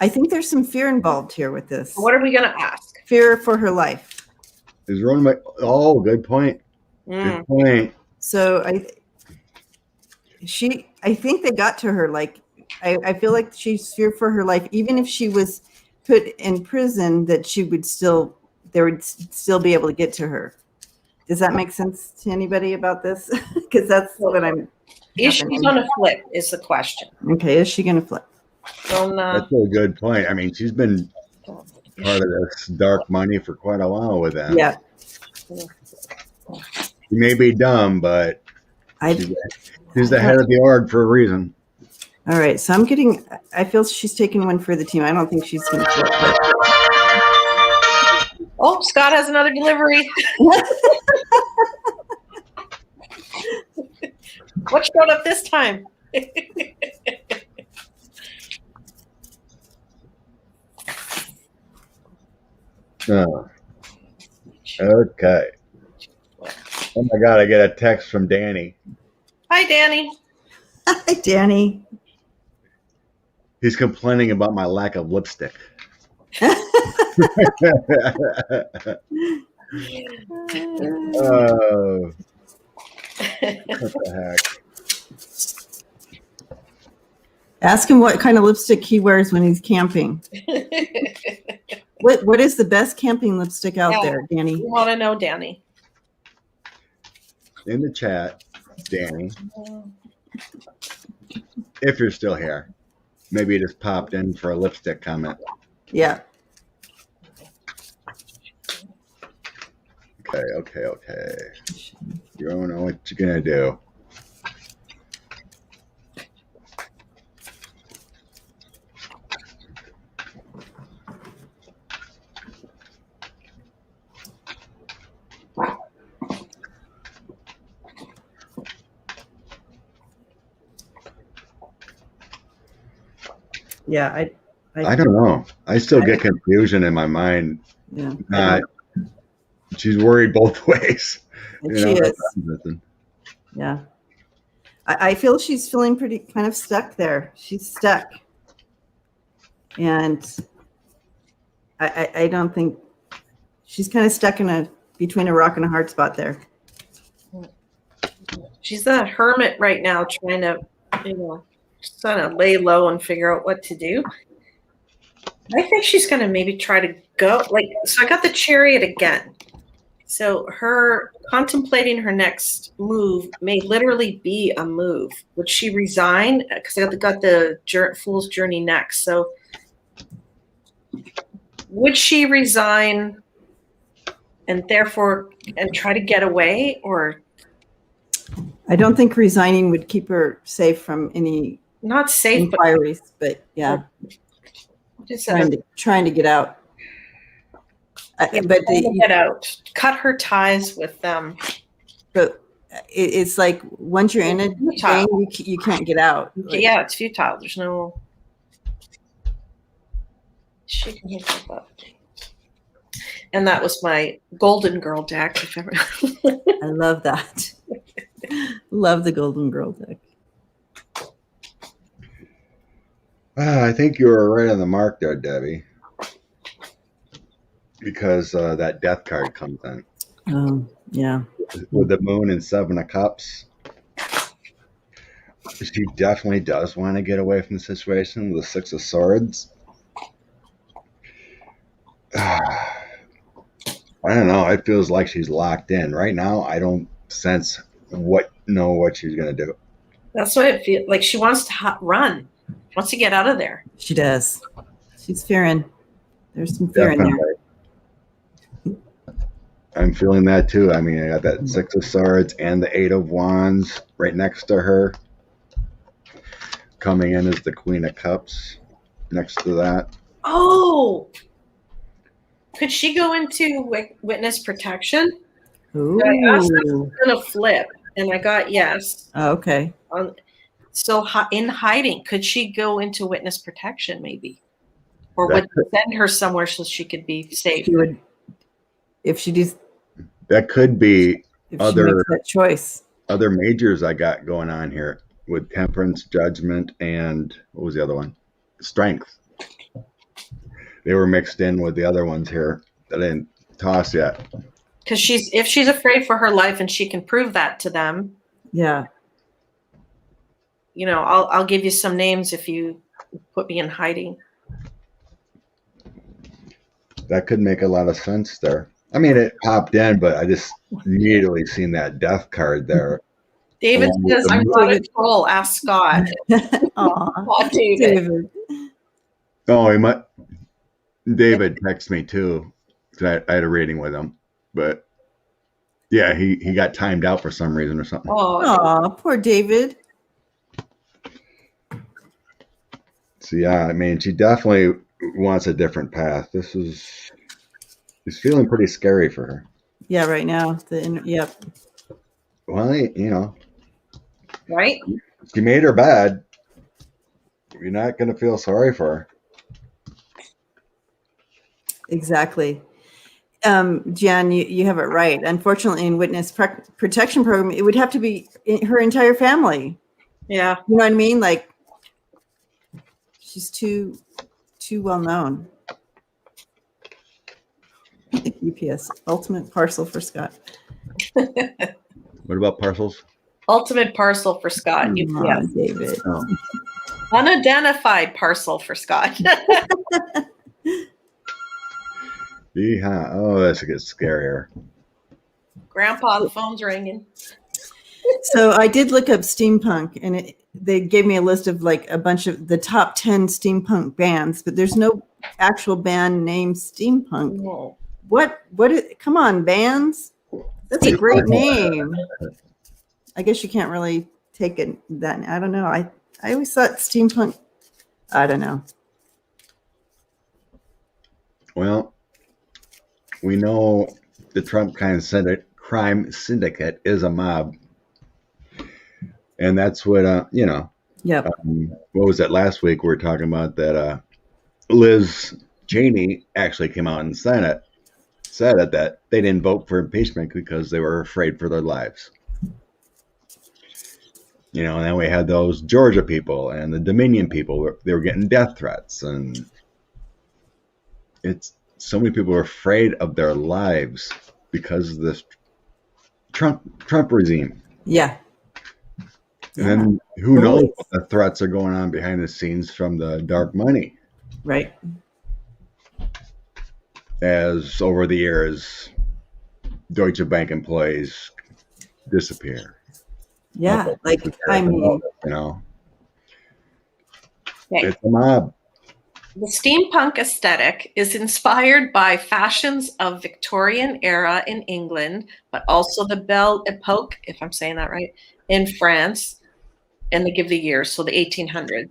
Speaker 3: think there's some fear involved here with this.
Speaker 2: What are we going to ask?
Speaker 3: Fear for her life.
Speaker 1: Is Rona? Oh, good point. Good point.
Speaker 3: So I think they got to her. Like, I feel like she's feared for her life. Even if she was put in prison, that they would still be able to get to her. Does that make sense to anybody about this? Because that's what I'm.
Speaker 2: Is she going to flip? Is the question.
Speaker 3: Okay, is she going to flip?
Speaker 1: That's a good point. I mean, she's been part of this dark money for quite a while with them.
Speaker 3: Yeah.
Speaker 1: She may be dumb, but she's the head of the org for a reason.
Speaker 3: All right, so I feel she's taking one for the team. I don't think she's going to flip.
Speaker 2: Oh, Scott has another delivery. What showed up this time?
Speaker 1: Oh. Okay. Oh my God, I get a text from Danny.
Speaker 2: Hi, Danny.
Speaker 3: Hi, Danny.
Speaker 1: He's complaining about my lack of lipstick. Oh. What the heck?
Speaker 3: Ask him what kind of lipstick he wears when he's camping. What is the best camping lipstick out there, Danny?
Speaker 2: We want to know, Danny.
Speaker 1: In the chat, Danny, if you're still here, maybe you just popped in for a lipstick comment.
Speaker 3: Yeah.
Speaker 1: Okay. You don't know what you're gonna do.
Speaker 3: Yeah,
Speaker 1: I don't know. I still get confusion in my mind.
Speaker 3: Yeah.
Speaker 1: She's worried both ways.
Speaker 3: She is. Yeah. I feel she's feeling pretty kind of stuck there. She's stuck. And I don't think she's kind of stuck between a rock and a hard spot there.
Speaker 2: She's a hermit right now, trying to, just kind of lay low and figure out what to do. I think she's going to maybe try to go. So I got the chariot again. So her contemplating her next move may literally be a move. Would she resign? Because I got the Fool's Journey next. So would she resign and therefore try to get away, or?
Speaker 3: I don't think resigning would keep her safe from any
Speaker 2: not safe
Speaker 3: inquiries, but yeah, trying to get out. But
Speaker 2: get out, cut her ties with them.
Speaker 3: But it's like once you're in a gang, you can't get out.
Speaker 2: Yeah, it's futile. There's no. She can herself up. And that was my Golden Girl deck. If ever.
Speaker 3: I love that. Love the Golden Girl deck.
Speaker 1: I think you were right on the mark there, Debbie. Because that death card comes in.
Speaker 3: Oh, yeah.
Speaker 1: With the moon and 7 of cups. She definitely does want to get away from the situation with the 6 of swords. I don't know. It feels like she's locked in. Right now, I don't sense what she's going to do.
Speaker 2: That's what it feels like. She wants to run. She wants to get out of there.
Speaker 3: She does. She's fearing. There's some fear in there.
Speaker 1: I'm feeling that too. I mean, I got that 6 of swords and the 8 of wands right next to her. Coming in is the Queen of Cups next to that.
Speaker 2: Oh, could she go into witness protection?
Speaker 3: Ooh.
Speaker 2: I asked them to flip, and I got yes.
Speaker 3: Oh, okay.
Speaker 2: So in hiding, could she go into witness protection maybe? Or would send her somewhere so she could be safe?
Speaker 3: She would, if she does.
Speaker 1: That could be other
Speaker 3: that choice.
Speaker 1: Other majors I got going on here with temperance, judgment, and what was the other one? Strength. They were mixed in with the other ones here that I didn't toss yet.
Speaker 2: Because if she's afraid for her life and she can prove that to them.
Speaker 3: Yeah.
Speaker 2: You know, I'll give you some names if you put me in hiding.
Speaker 1: That could make a lot of sense there. I mean, it popped in, but I just immediately seen that death card there.
Speaker 2: David says, I'm not a troll. Ask Scott.
Speaker 3: Aw, David.
Speaker 1: Oh, he might. David texted me too. I had a reading with him, but yeah, he got timed out for some reason or something.
Speaker 3: Oh, poor David.
Speaker 1: So yeah, I mean, she definitely wants a different path. It's feeling pretty scary for her.
Speaker 3: Yeah, right now. Yep.
Speaker 1: Well, you know.
Speaker 2: Right?
Speaker 1: If you made her bad, you're not going to feel sorry for her.
Speaker 3: Exactly. Jan, you have it right. Unfortunately, in witness protection program, it would have to be her entire family.
Speaker 2: Yeah.
Speaker 3: You know what I mean? Like, she's too well known. UPS, ultimate parcel for Scott.
Speaker 1: What about parcels?
Speaker 2: Ultimate parcel for Scott.
Speaker 3: UPS. David.
Speaker 1: Oh.
Speaker 2: Unidentified parcel for Scott.
Speaker 1: Yeehaw. Oh, this gets scarier.
Speaker 2: Grandpa, the phone's ringing.
Speaker 3: So I did look up steampunk, and they gave me a list of like a bunch of the top 10 steampunk bands, but there's no actual band named Steampunk.
Speaker 2: No.
Speaker 3: Come on, bands. That's a great name. I guess you can't really take it that. I don't know. I always thought steampunk. I don't know.
Speaker 1: Well, we know the Trump crime syndicate is a mob. And that's what, you know.
Speaker 3: Yep.
Speaker 1: What was that last week? We were talking about that Liz Cheney actually came out and said it, that they didn't vote for impeachment because they were afraid for their lives. You know, and then we had those Georgia people and the Dominion people. They were getting death threats. And it's so many people are afraid of their lives because of this Trump regime.
Speaker 3: Yeah.
Speaker 1: And then who knows what the threats are going on behind the scenes from the dark money.
Speaker 3: Right.
Speaker 1: As over the years, Deutsche Bank employees disappear.
Speaker 3: Yeah, like, I mean,
Speaker 1: you know,
Speaker 2: Okay.
Speaker 1: it's a mob.
Speaker 2: The steampunk aesthetic is inspired by fashions of Victorian era in England, but also the Belle Epoque, if I'm saying that right, in France, and they give the years, so the 1800s,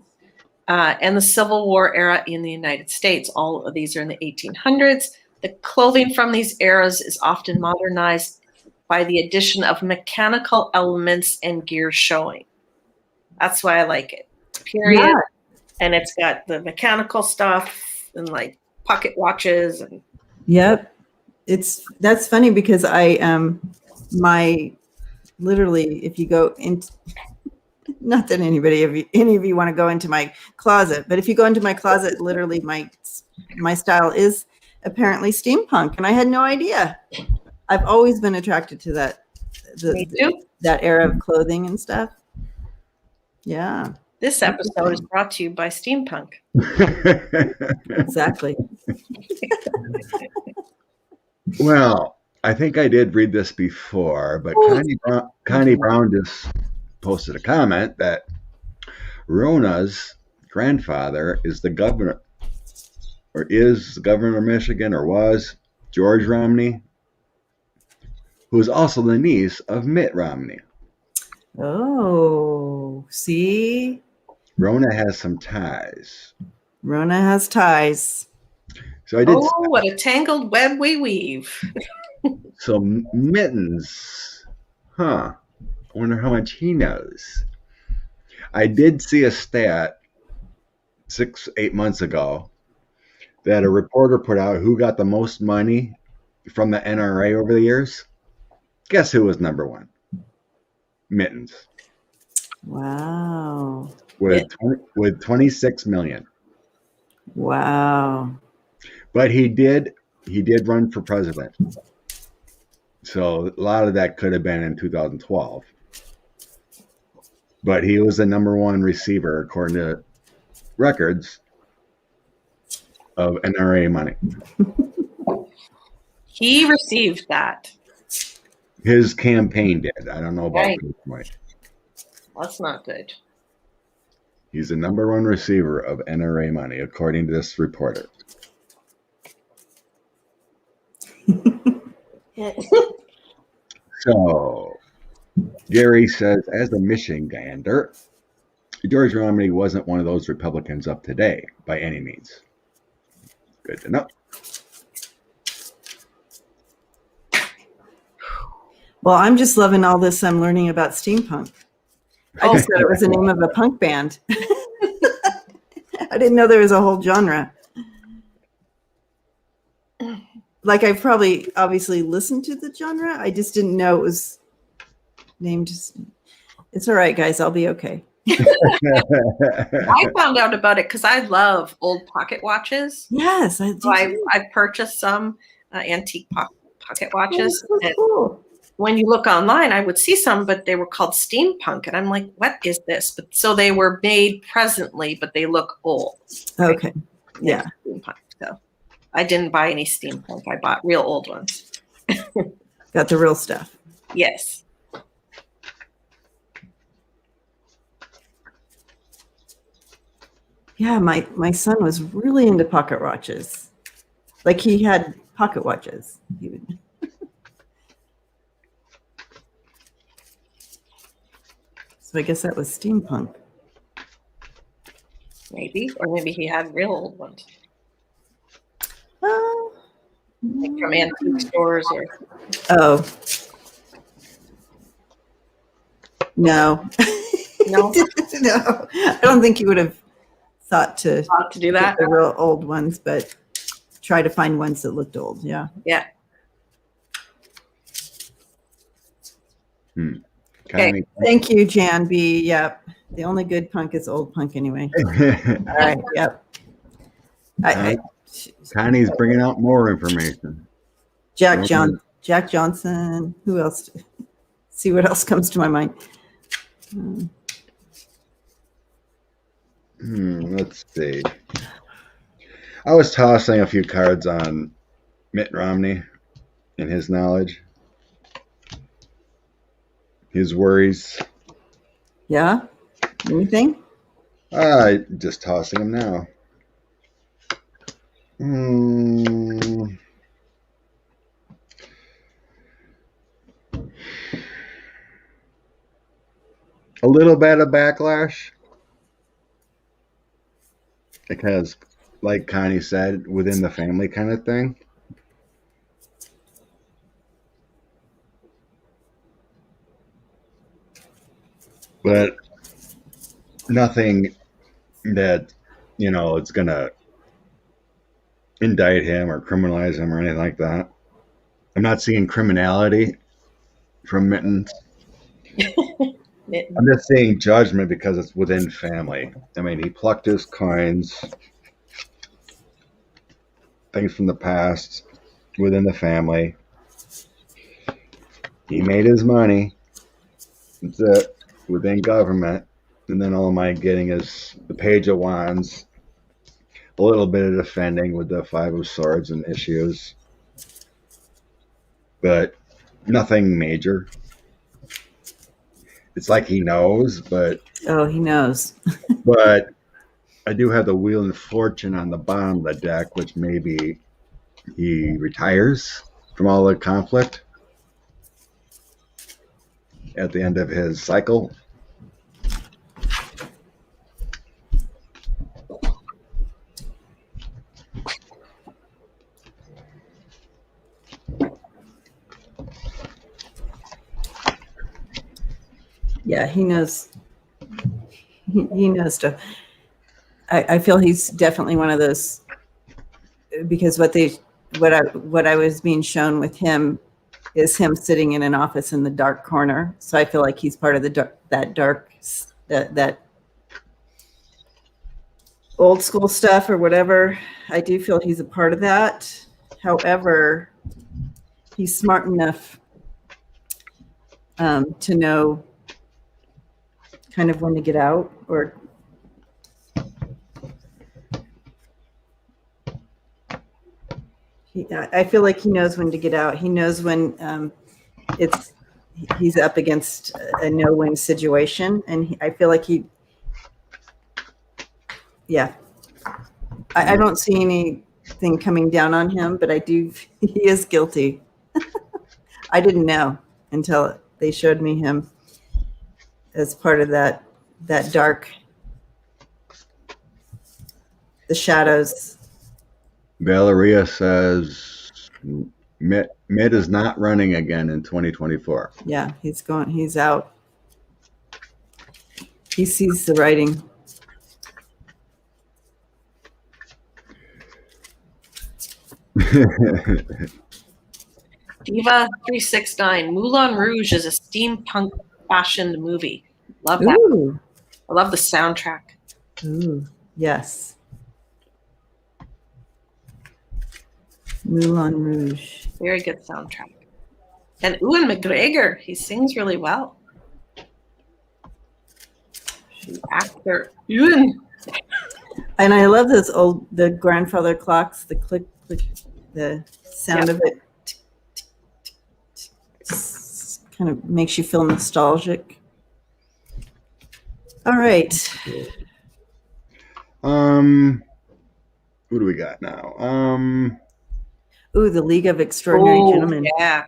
Speaker 2: and the Civil War era in the United States. All of these are in the 1800s. The clothing from these eras is often modernized by the addition of mechanical elements and gear showing. That's why I like it. Period.
Speaker 3: Yeah.
Speaker 2: And it's got the mechanical stuff and like pocket watches and
Speaker 3: yep. That's funny because literally, if you go into, not that any of you want to go into my closet, but if you go into my closet, literally my style is apparently steampunk, and I had no idea. I've always been attracted to that that era of clothing and stuff. Yeah.
Speaker 2: This episode is brought to you by Steampunk.
Speaker 3: Exactly.
Speaker 1: Well, I think I did read this before, but Connie Brown just posted a comment that Rona's grandfather is the governor, or is the governor of Michigan, or was George Romney, who is also the niece of Mitt Romney.
Speaker 3: Oh, see?
Speaker 1: Rona has some ties.
Speaker 3: Rona has ties.
Speaker 1: So I did.
Speaker 2: Oh, what a tangled web we weave.
Speaker 1: So Mittens, I wonder how much he knows. I did see a stat 6-8 months ago that a reporter put out who got the most money from the NRA over the years. Guess who was number one? Mittens.
Speaker 3: Wow.
Speaker 1: With 26 million.
Speaker 3: Wow.
Speaker 1: But he did run for president. So a lot of that could have been in 2012. But he was the number one receiver, according to records, of NRA money.
Speaker 2: He received that.
Speaker 1: His campaign did. I don't know about
Speaker 2: Right.
Speaker 1: this point.
Speaker 2: That's not good.
Speaker 1: He's the number one receiver of NRA money, according to this reporter. So, Gary says, as a Michigander, George Romney wasn't one of those Republicans of today by any means. Good to know.
Speaker 3: Well, I'm just loving all this I'm learning about steampunk. I just thought it was the name of a punk band. I didn't know there was a whole genre. Like, I've probably obviously listened to the genre. I just didn't know it was named. It's all right, guys. I'll be okay.
Speaker 2: I found out about it because I love old pocket watches.
Speaker 3: Yes.
Speaker 2: So I purchased some antique pocket watches.
Speaker 3: Oh, that's so cool.
Speaker 2: When you look online, I would see some, but they were called steampunk. And I'm like, what is this? But so they were made presently, but they look old.
Speaker 3: Okay. Yeah.
Speaker 2: Steampunk. So I didn't buy any steampunk. I bought real old ones.
Speaker 3: Got the real stuff.
Speaker 2: Yes.
Speaker 3: Yeah, my son was really into pocket watches. Like, he had pocket watches. He would. So I guess that was steampunk.
Speaker 2: Maybe. Or maybe he had real old ones. Like from
Speaker 3: Mm.
Speaker 2: antique stores or.
Speaker 3: Oh. No.
Speaker 2: No?
Speaker 3: No. I don't think he would have thought to
Speaker 2: do that?
Speaker 3: get the real old ones, but try to find ones that looked old. Yeah.
Speaker 2: Yeah.
Speaker 1: Okay.
Speaker 3: Thank you, Jan B. Yep. The only good punk is old punk anyway. All right. Yep.
Speaker 1: Connie's bringing out more information.
Speaker 3: Jack Johnson. Who else? See what else comes to my mind.
Speaker 1: Let's see. I was tossing a few cards on Mitt Romney and his knowledge. his worries.
Speaker 3: Yeah? Anything?
Speaker 1: Just tossing him now. A little bit of backlash. Because, like Connie said, within the family kind of thing. But nothing that, it's going to indict him or criminalize him or anything like that. I'm not seeing criminality from Mittens. I'm just seeing judgment because it's within family. I mean, he plucked his coins, things from the past within the family. He made his money. That's it. Within government. And then all am I getting is the Page of Wands, a little bit of defending with the Five of Swords and issues. But nothing major. It's like he knows, but...
Speaker 3: Oh, he knows.
Speaker 1: But I do have the Wheel of Fortune on the bottom of the deck, which maybe he retires from all the conflict at the end of his cycle.
Speaker 3: Yeah, he knows. He knows stuff. I feel he's definitely one of those, because what I was being shown with him is him sitting in an office in the dark corner. So I feel like he's part of that old school stuff or whatever. I do feel he's a part of that. However, he's smart enough to know kind of when to get out, or I feel like he knows when to get out. He knows when he's up against a no-win situation, and I feel like I don't see anything coming down on him, but he is guilty. I didn't know until they showed me him as part of that dark, the shadows.
Speaker 1: Valeria says Mitt is not running again in 2024.
Speaker 3: Yeah, he's out. He sees the writing.
Speaker 2: Diva 369, Moulin Rouge is a steampunk fashioned movie. Love that.
Speaker 3: Ooh.
Speaker 2: I love the soundtrack.
Speaker 3: Ooh, yes. Moulin Rouge.
Speaker 2: Very good soundtrack. And Ewan McGregor, he sings really well. Actor Ewan.
Speaker 3: And I love the grandfather clocks, the click, click, the sound of it. Kind of makes you feel nostalgic. All right.
Speaker 1: Who do we got now?
Speaker 3: Ooh, the League of Extraordinary Gentlemen.
Speaker 2: Yeah.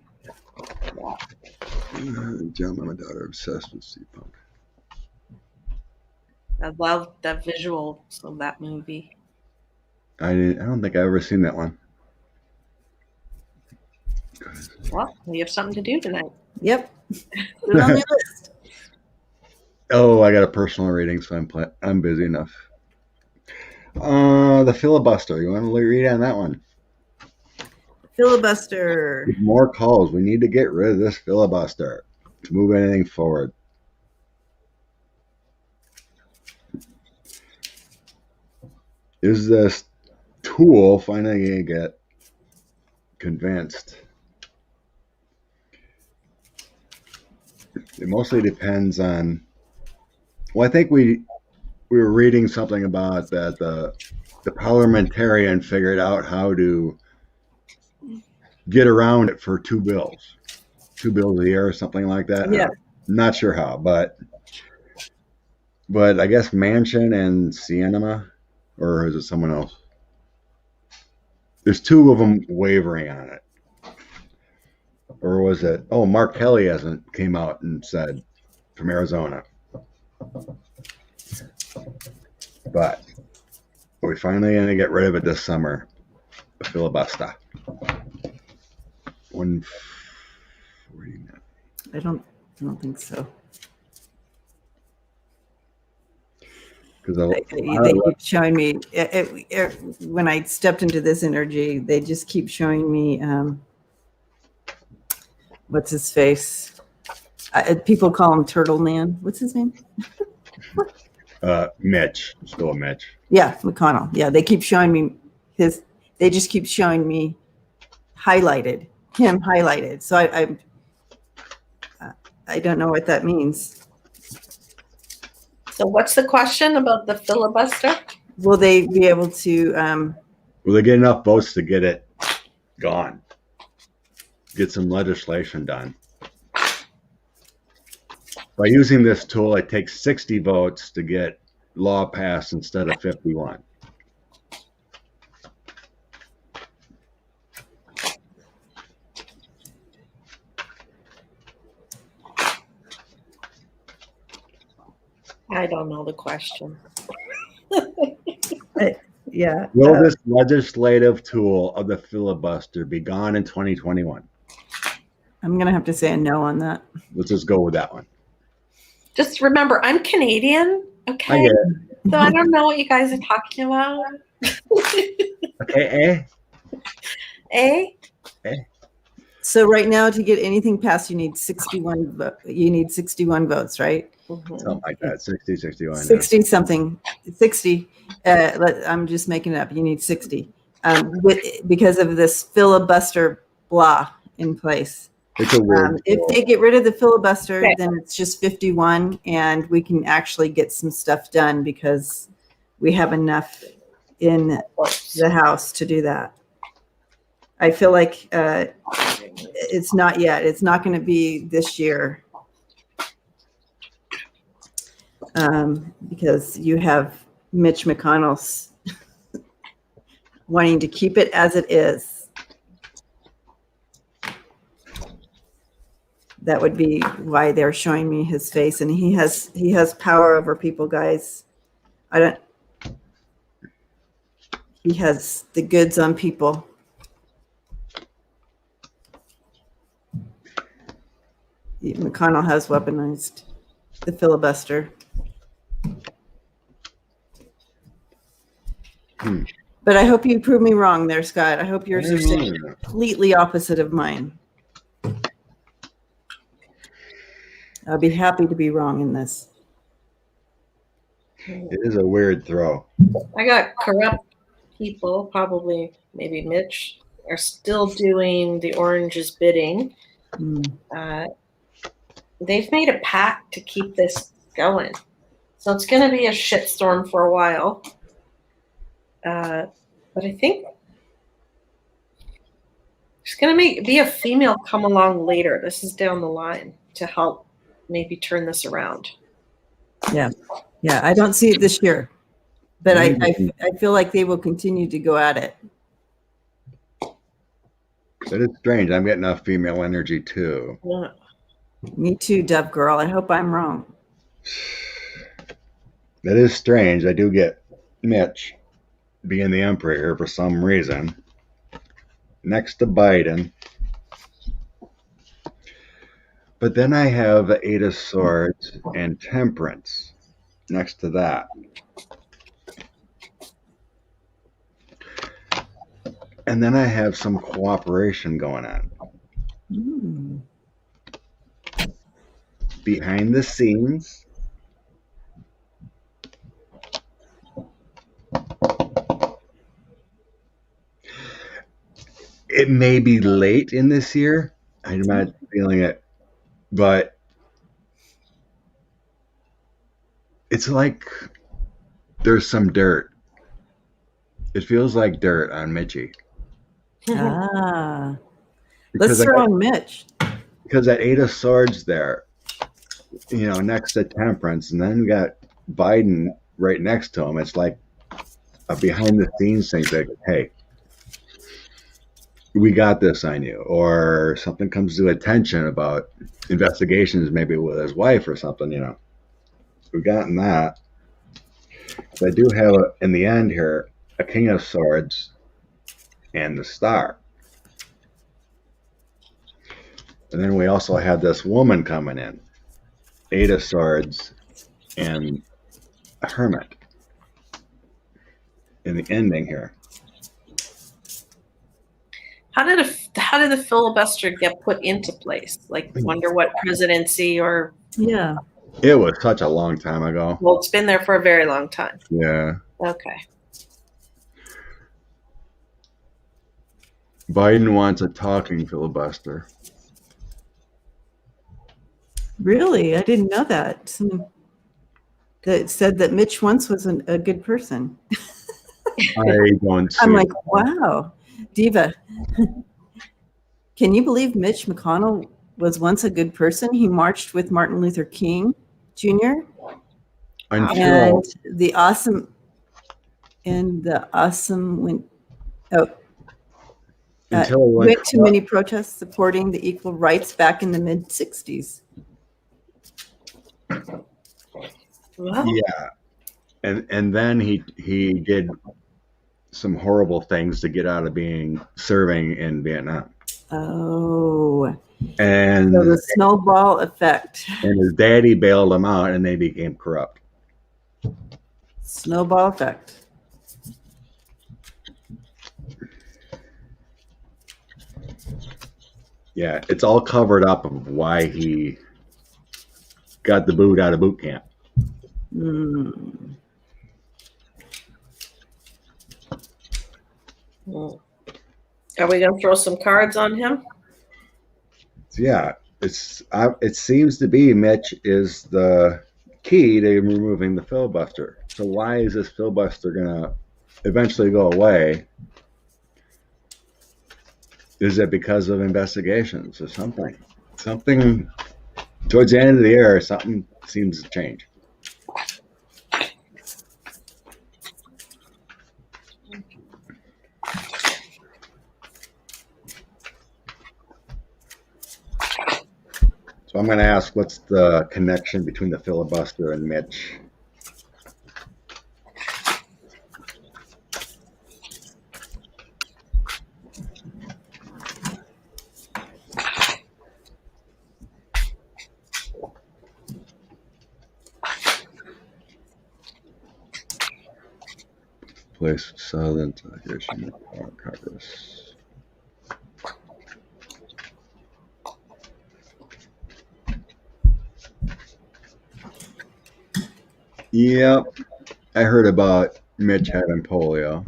Speaker 1: John, my daughter, obsessed with Steampunk.
Speaker 2: I love the visuals of that movie.
Speaker 1: I don't think I've ever seen that one.
Speaker 2: Well, we have something to do tonight.
Speaker 3: Yep. Put it on your list.
Speaker 1: Oh, I got a personal reading, so I'm busy enough. The Filibuster. You want to read on that one?
Speaker 3: Filibuster.
Speaker 1: More calls. We need to get rid of this filibuster to move anything forward. Is this tool finally going to get convinced? It mostly depends on. Well, I think we were reading something about that the parliamentarian figured out how to get around it for two bills a year or something like that.
Speaker 3: Yeah.
Speaker 1: Not sure how, but I guess Manchin and Cienema, or is it someone else? There's two of them wavering on it. Or was it? Oh, Mark Kelly hasn't came out and said from Arizona. But we're finally going to get rid of it this summer. The filibuster. 149.
Speaker 3: I don't think so.
Speaker 1: Because
Speaker 3: They keep showing me when I stepped into this energy. They just keep showing me what's his face. People call him Turtle Man. What's his name?
Speaker 1: Mitch. Still Mitch.
Speaker 3: Yeah, McConnell. Yeah, they keep showing me his. They just keep showing me him highlighted. So I don't know what that means.
Speaker 2: So what's the question about the filibuster?
Speaker 3: Will they be able to?
Speaker 1: Will they get enough votes to get it gone? Get some legislation done. By using this tool, it takes 60 votes to get law passed instead of 51.
Speaker 2: I don't know the question.
Speaker 3: Yeah.
Speaker 1: Will this legislative tool of the filibuster be gone in 2021?
Speaker 3: I'm going to have to say a no on that.
Speaker 1: Let's just go with that one.
Speaker 2: Just remember, I'm Canadian, okay?
Speaker 1: I get it.
Speaker 2: So I don't know what you guys are talking about.
Speaker 1: Okay,
Speaker 2: Eh?
Speaker 3: So right now, to get anything passed, you need 61. You need 61 votes, right?
Speaker 2: Mm-hmm.
Speaker 1: something like that. 60, 61.
Speaker 3: 60 something. 60. I'm just making it up. You need 60 because of this filibuster blah in place.
Speaker 1: It's a weird.
Speaker 3: If they get rid of the filibuster,
Speaker 2: Okay.
Speaker 3: then it's just 51, and we can actually get some stuff done because we have enough in the House to do that. I feel like it's not yet. It's not going to be this year because you have Mitch McConnell's wanting to keep it as it is. That would be why they're showing me his face, and he has power over people, guys. He has the goods on people. McConnell has weaponized the filibuster. But I hope you prove me wrong there, Scott. I hope yours are completely opposite of mine. I'll be happy to be wrong in this.
Speaker 1: It is a weird throw.
Speaker 2: I got corrupt people, probably maybe Mitch, are still doing the Orange's bidding. They've made a pact to keep this going. So it's going to be a shitstorm for a while. But I think there's going to be a female come along later. This is down the line to help maybe turn this around.
Speaker 3: Yeah, I don't see it this year, but I feel like they will continue to go at it.
Speaker 1: That is strange. I'm getting enough female energy too.
Speaker 2: Yeah.
Speaker 3: Me too, Dove Girl. I hope I'm wrong.
Speaker 1: That is strange. I do get Mitch being the emperor here for some reason. Next to Biden. But then I have the Eight of Swords and Temperance next to that. And then I have some cooperation going on. Behind the scenes. It may be late in this year. I'm not feeling it. But it's like there's some dirt. It feels like dirt on Mitchie.
Speaker 3: Let's throw on Mitch.
Speaker 1: Because that Eight of Swords there, next to temperance, and then we got Biden right next to him. It's like a behind the scenes thing, like, hey, we got this on you, or something comes to attention about investigations, maybe with his wife or something. We've gotten that. But I do have in the end here a King of Swords and the Star. And then we also have this woman coming in, Eight of Swords and a Hermit in the ending here.
Speaker 2: How did the filibuster get put into place? Like, wonder what presidency or?
Speaker 3: Yeah.
Speaker 1: It was such a long time ago.
Speaker 2: Well, it's been there for a very long time.
Speaker 1: Yeah.
Speaker 2: Okay.
Speaker 1: Biden wants a talking filibuster.
Speaker 3: Really? I didn't know that. That said that Mitch once was a good person.
Speaker 1: I don't see
Speaker 3: I'm like,
Speaker 1: that.
Speaker 3: wow. Diva, can you believe Mitch McConnell was once a good person? He marched with Martin Luther King Jr.
Speaker 1: Until
Speaker 3: and the awesome went went to many protests supporting the equal rights back in the mid 60s.
Speaker 1: Yeah, and then he did some horrible things to get out of serving in Vietnam.
Speaker 3: Oh,
Speaker 1: and
Speaker 3: so the snowball effect.
Speaker 1: And his daddy bailed him out, and they became corrupt.
Speaker 3: Snowball effect.
Speaker 1: Yeah, it's all covered up of why he got the boot out of boot camp.
Speaker 3: Mm.
Speaker 2: Are we going to throw some cards on him?
Speaker 1: Yeah, it seems to be Mitch is the key to removing the filibuster. So why is this filibuster going to eventually go away? Is it because of investigations or something? Something towards the end of the year, something seems to change. So I'm going to ask, what's the connection between the filibuster and Mitch? Place silent Congress. Yep, I heard about Mitch having polio.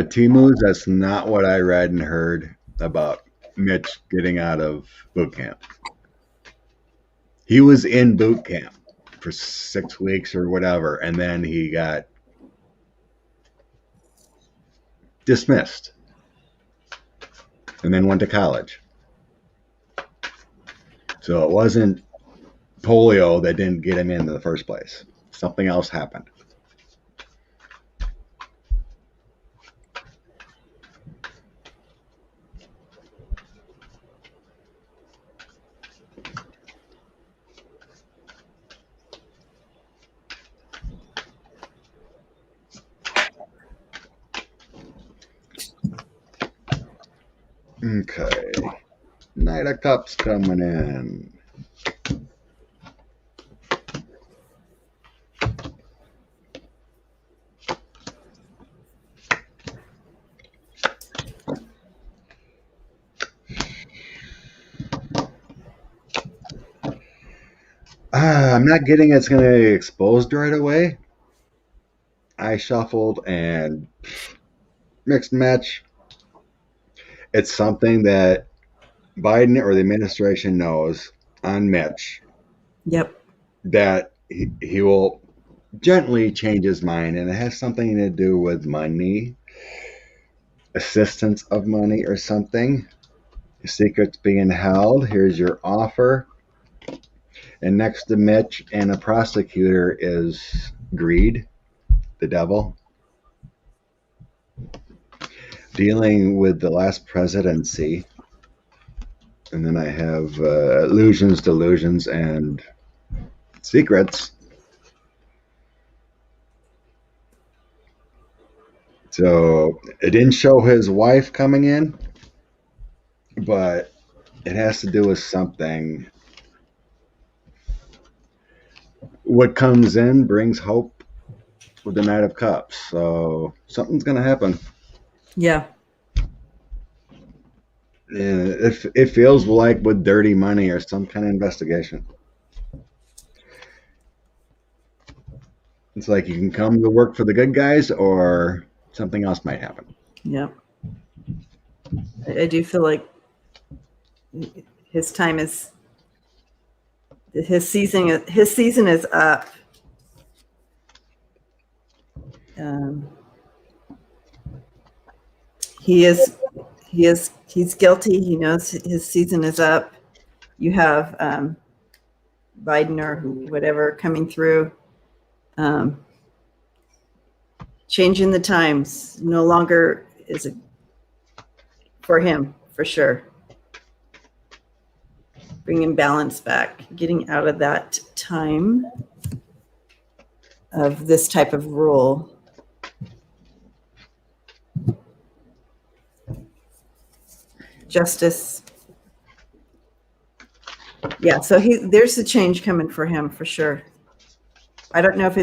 Speaker 1: Timu's, that's not what I read and heard about Mitch getting out of boot camp. He was in boot camp for 6 weeks or whatever, and then he got dismissed and then went to college. So it wasn't polio that didn't get him in the first place. Something else happened. Okay. Knight of Cups coming in. I'm not getting it's going to get exposed right away. I shuffled and mixed match. it's something that Biden or the administration knows on Mitch.
Speaker 3: Yep.
Speaker 1: That he will gently change his mind, and it has something to do with money, assistance of money or something. Secrets being held. Here's your offer. And next to Mitch and a prosecutor is greed, the devil. Dealing with the last presidency. And then I have illusions, delusions, and secrets. So it didn't show his wife coming in, but it has to do with something. What comes in brings hope with the Knight of Cups. So something's going to happen.
Speaker 3: Yeah.
Speaker 1: It feels like with dirty money or some kind of investigation. It's like you can come to work for the good guys or something else might happen.
Speaker 3: Yeah. I do feel like his time is his season is up. He's guilty. He knows his season is up. You have Biden or whatever coming through, changing the times. No longer is it for him, for sure. Bringing balance back, getting out of that time of this type of rule. Justice. Yeah, so there's a change coming for him for sure. I don't know if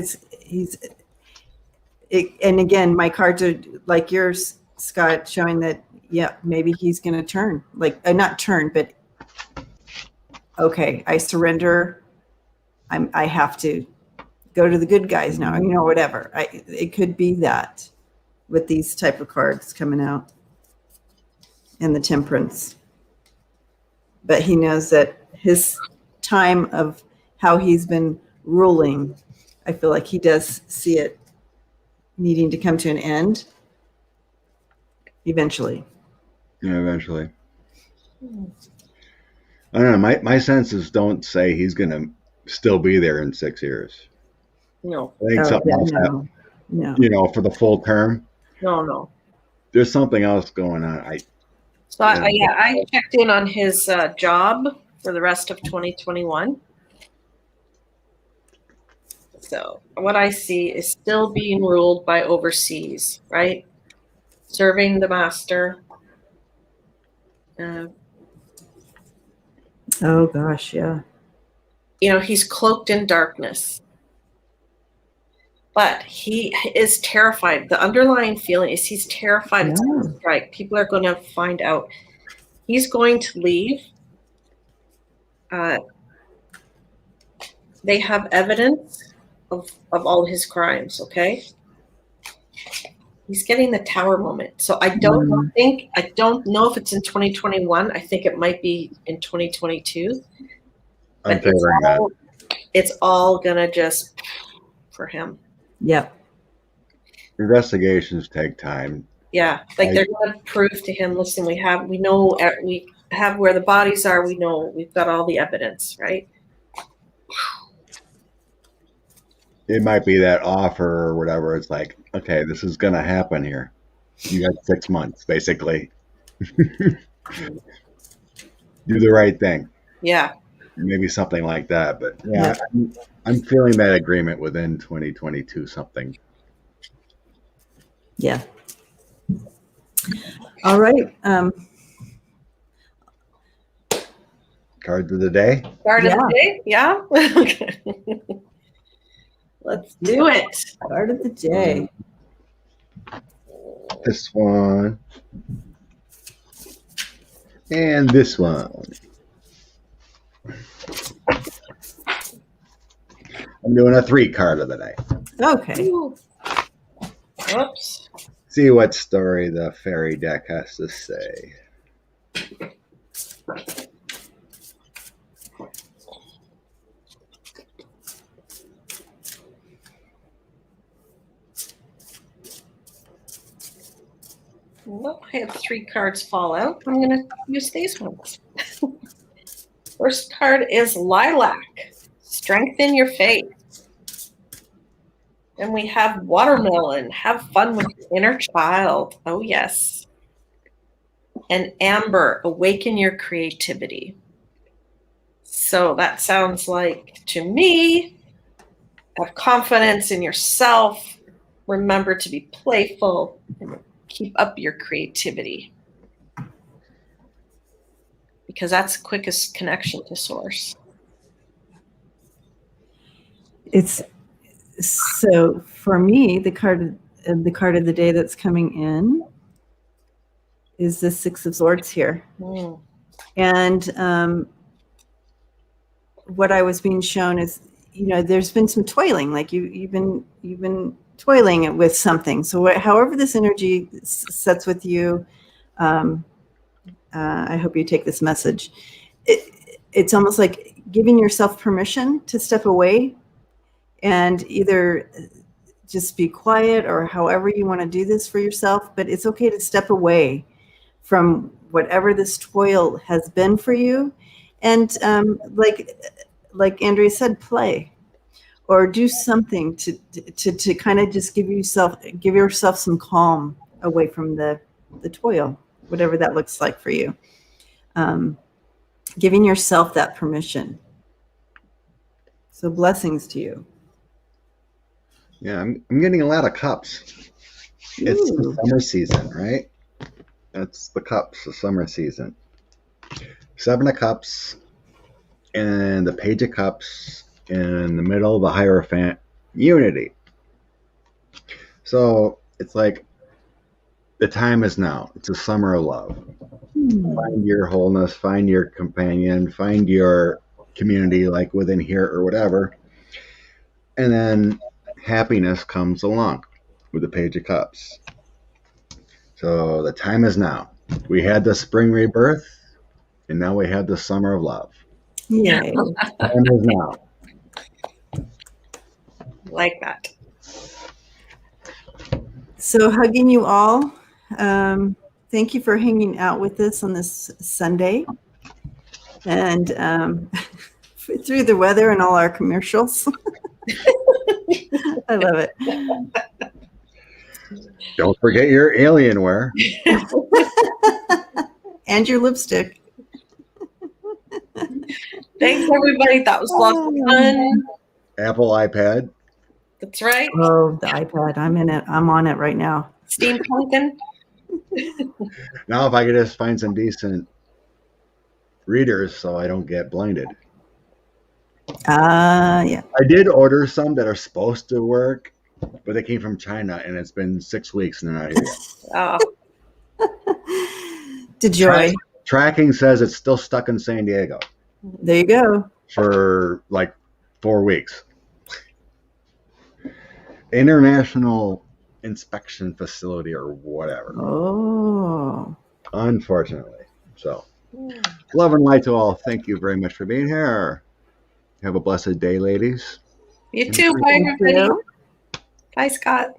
Speaker 3: and again, my cards are like yours, Scott, showing that, yeah, maybe he's going to turn, like not turn, but okay, I surrender. I have to go to the good guys now, whatever. It could be that with these type of cards coming out and the Temperance. But he knows that his time of how he's been ruling, I feel like he does see it needing to come to an end eventually.
Speaker 1: Yeah, eventually. I don't know. My senses don't say he's going to still be there in 6 years.
Speaker 2: No.
Speaker 1: I think something else happened.
Speaker 3: No.
Speaker 1: For the full term.
Speaker 2: No.
Speaker 1: There's something else going on. I
Speaker 2: checked in on his job for the rest of 2021. So what I see is still being ruled by overseas, right? Serving the master.
Speaker 3: Oh gosh, yeah.
Speaker 2: He's cloaked in darkness. But he is terrified. The underlying feeling is he's terrified it's going to strike. People are going to find out. He's going to leave. They have evidence of all his crimes, okay? He's getting the tower moment. So I don't know if it's in 2021. I think it might be in 2022. But it's all going to just for him.
Speaker 3: Yep.
Speaker 1: Investigations take time.
Speaker 2: Yeah, they're going to prove to him. Listen, we have where the bodies are. We know we've got all the evidence, right?
Speaker 1: It might be that offer or whatever. It's like, okay, this is going to happen here. You got 6 months, basically. Do the right thing.
Speaker 2: Yeah.
Speaker 1: Maybe something like that, but yeah. I'm feeling that agreement within 2022 something.
Speaker 3: Yeah. All right.
Speaker 1: Card of the day?
Speaker 2: Card of the day? Yeah. Okay. Let's do it.
Speaker 3: Card of the day.
Speaker 1: This one. And this one. I'm doing a 3 card of the day.
Speaker 3: Okay.
Speaker 2: Oops.
Speaker 1: See what story the fairy deck has to say.
Speaker 2: I have 3 cards fall out. I'm going to use these ones. First card is Lilac. Strengthen your faith. And we have Watermelon. Have fun with your inner child. Oh, yes. And Amber. Awaken your creativity. So that sounds like, to me, have confidence in yourself. Remember to be playful. And keep up your creativity. Because that's the quickest connection to source.
Speaker 3: It's so for me, the card of the day that's coming in is the Six of Swords here. And what I was being shown is, there's been some toiling, like you've been toiling with something. So however this energy sets with you, I hope you take this message. It's almost like giving yourself permission to step away and either just be quiet or however you want to do this for yourself. But it's okay to step away from whatever this toil has been for you. And like Andrea said, play or do something to kind of just give yourself some calm away from the toil, whatever that looks like for you. Giving yourself that permission. So blessings to you.
Speaker 1: Yeah, I'm getting a lot of cups. It's the summer season, right? That's the cups, the summer season. 7 of Cups and the Page of Cups in the middle of the Hierophant, unity. So it's like the time is now. It's a summer of love. Find your wholeness, find your companion, find your community, like within here or whatever. And then happiness comes along with the Page of Cups. So the time is now. We had the spring rebirth, and now we have the summer of love.
Speaker 3: Yay.
Speaker 1: Time is now.
Speaker 2: Like that.
Speaker 3: So hugging you all. Thank you for hanging out with us on this Sunday. And through the weather and all our commercials. I love it.
Speaker 1: Don't forget your Alienware.
Speaker 3: And your lipstick.
Speaker 2: Thanks, everybody. That was lots of fun.
Speaker 1: Apple iPad.
Speaker 2: That's right.
Speaker 3: Oh, the iPad. I'm in it. I'm on it right now.
Speaker 2: Steampunkin'.
Speaker 1: Now if I could just find some decent readers so I don't get blinded.
Speaker 3: Yeah.
Speaker 1: I did order some that are supposed to work, but they came from China, and it's been 6 weeks and they're not here yet.
Speaker 2: Oh.
Speaker 3: DeJoy.
Speaker 1: Tracking says it's still stuck in San Diego
Speaker 3: There you go.
Speaker 1: for like 4 weeks. International inspection facility or whatever.
Speaker 3: Oh.
Speaker 1: Unfortunately. So, love and light to all. Thank you very much for being here. Have a blessed day, ladies.
Speaker 2: You too. Bye, everybody. Bye, Scott.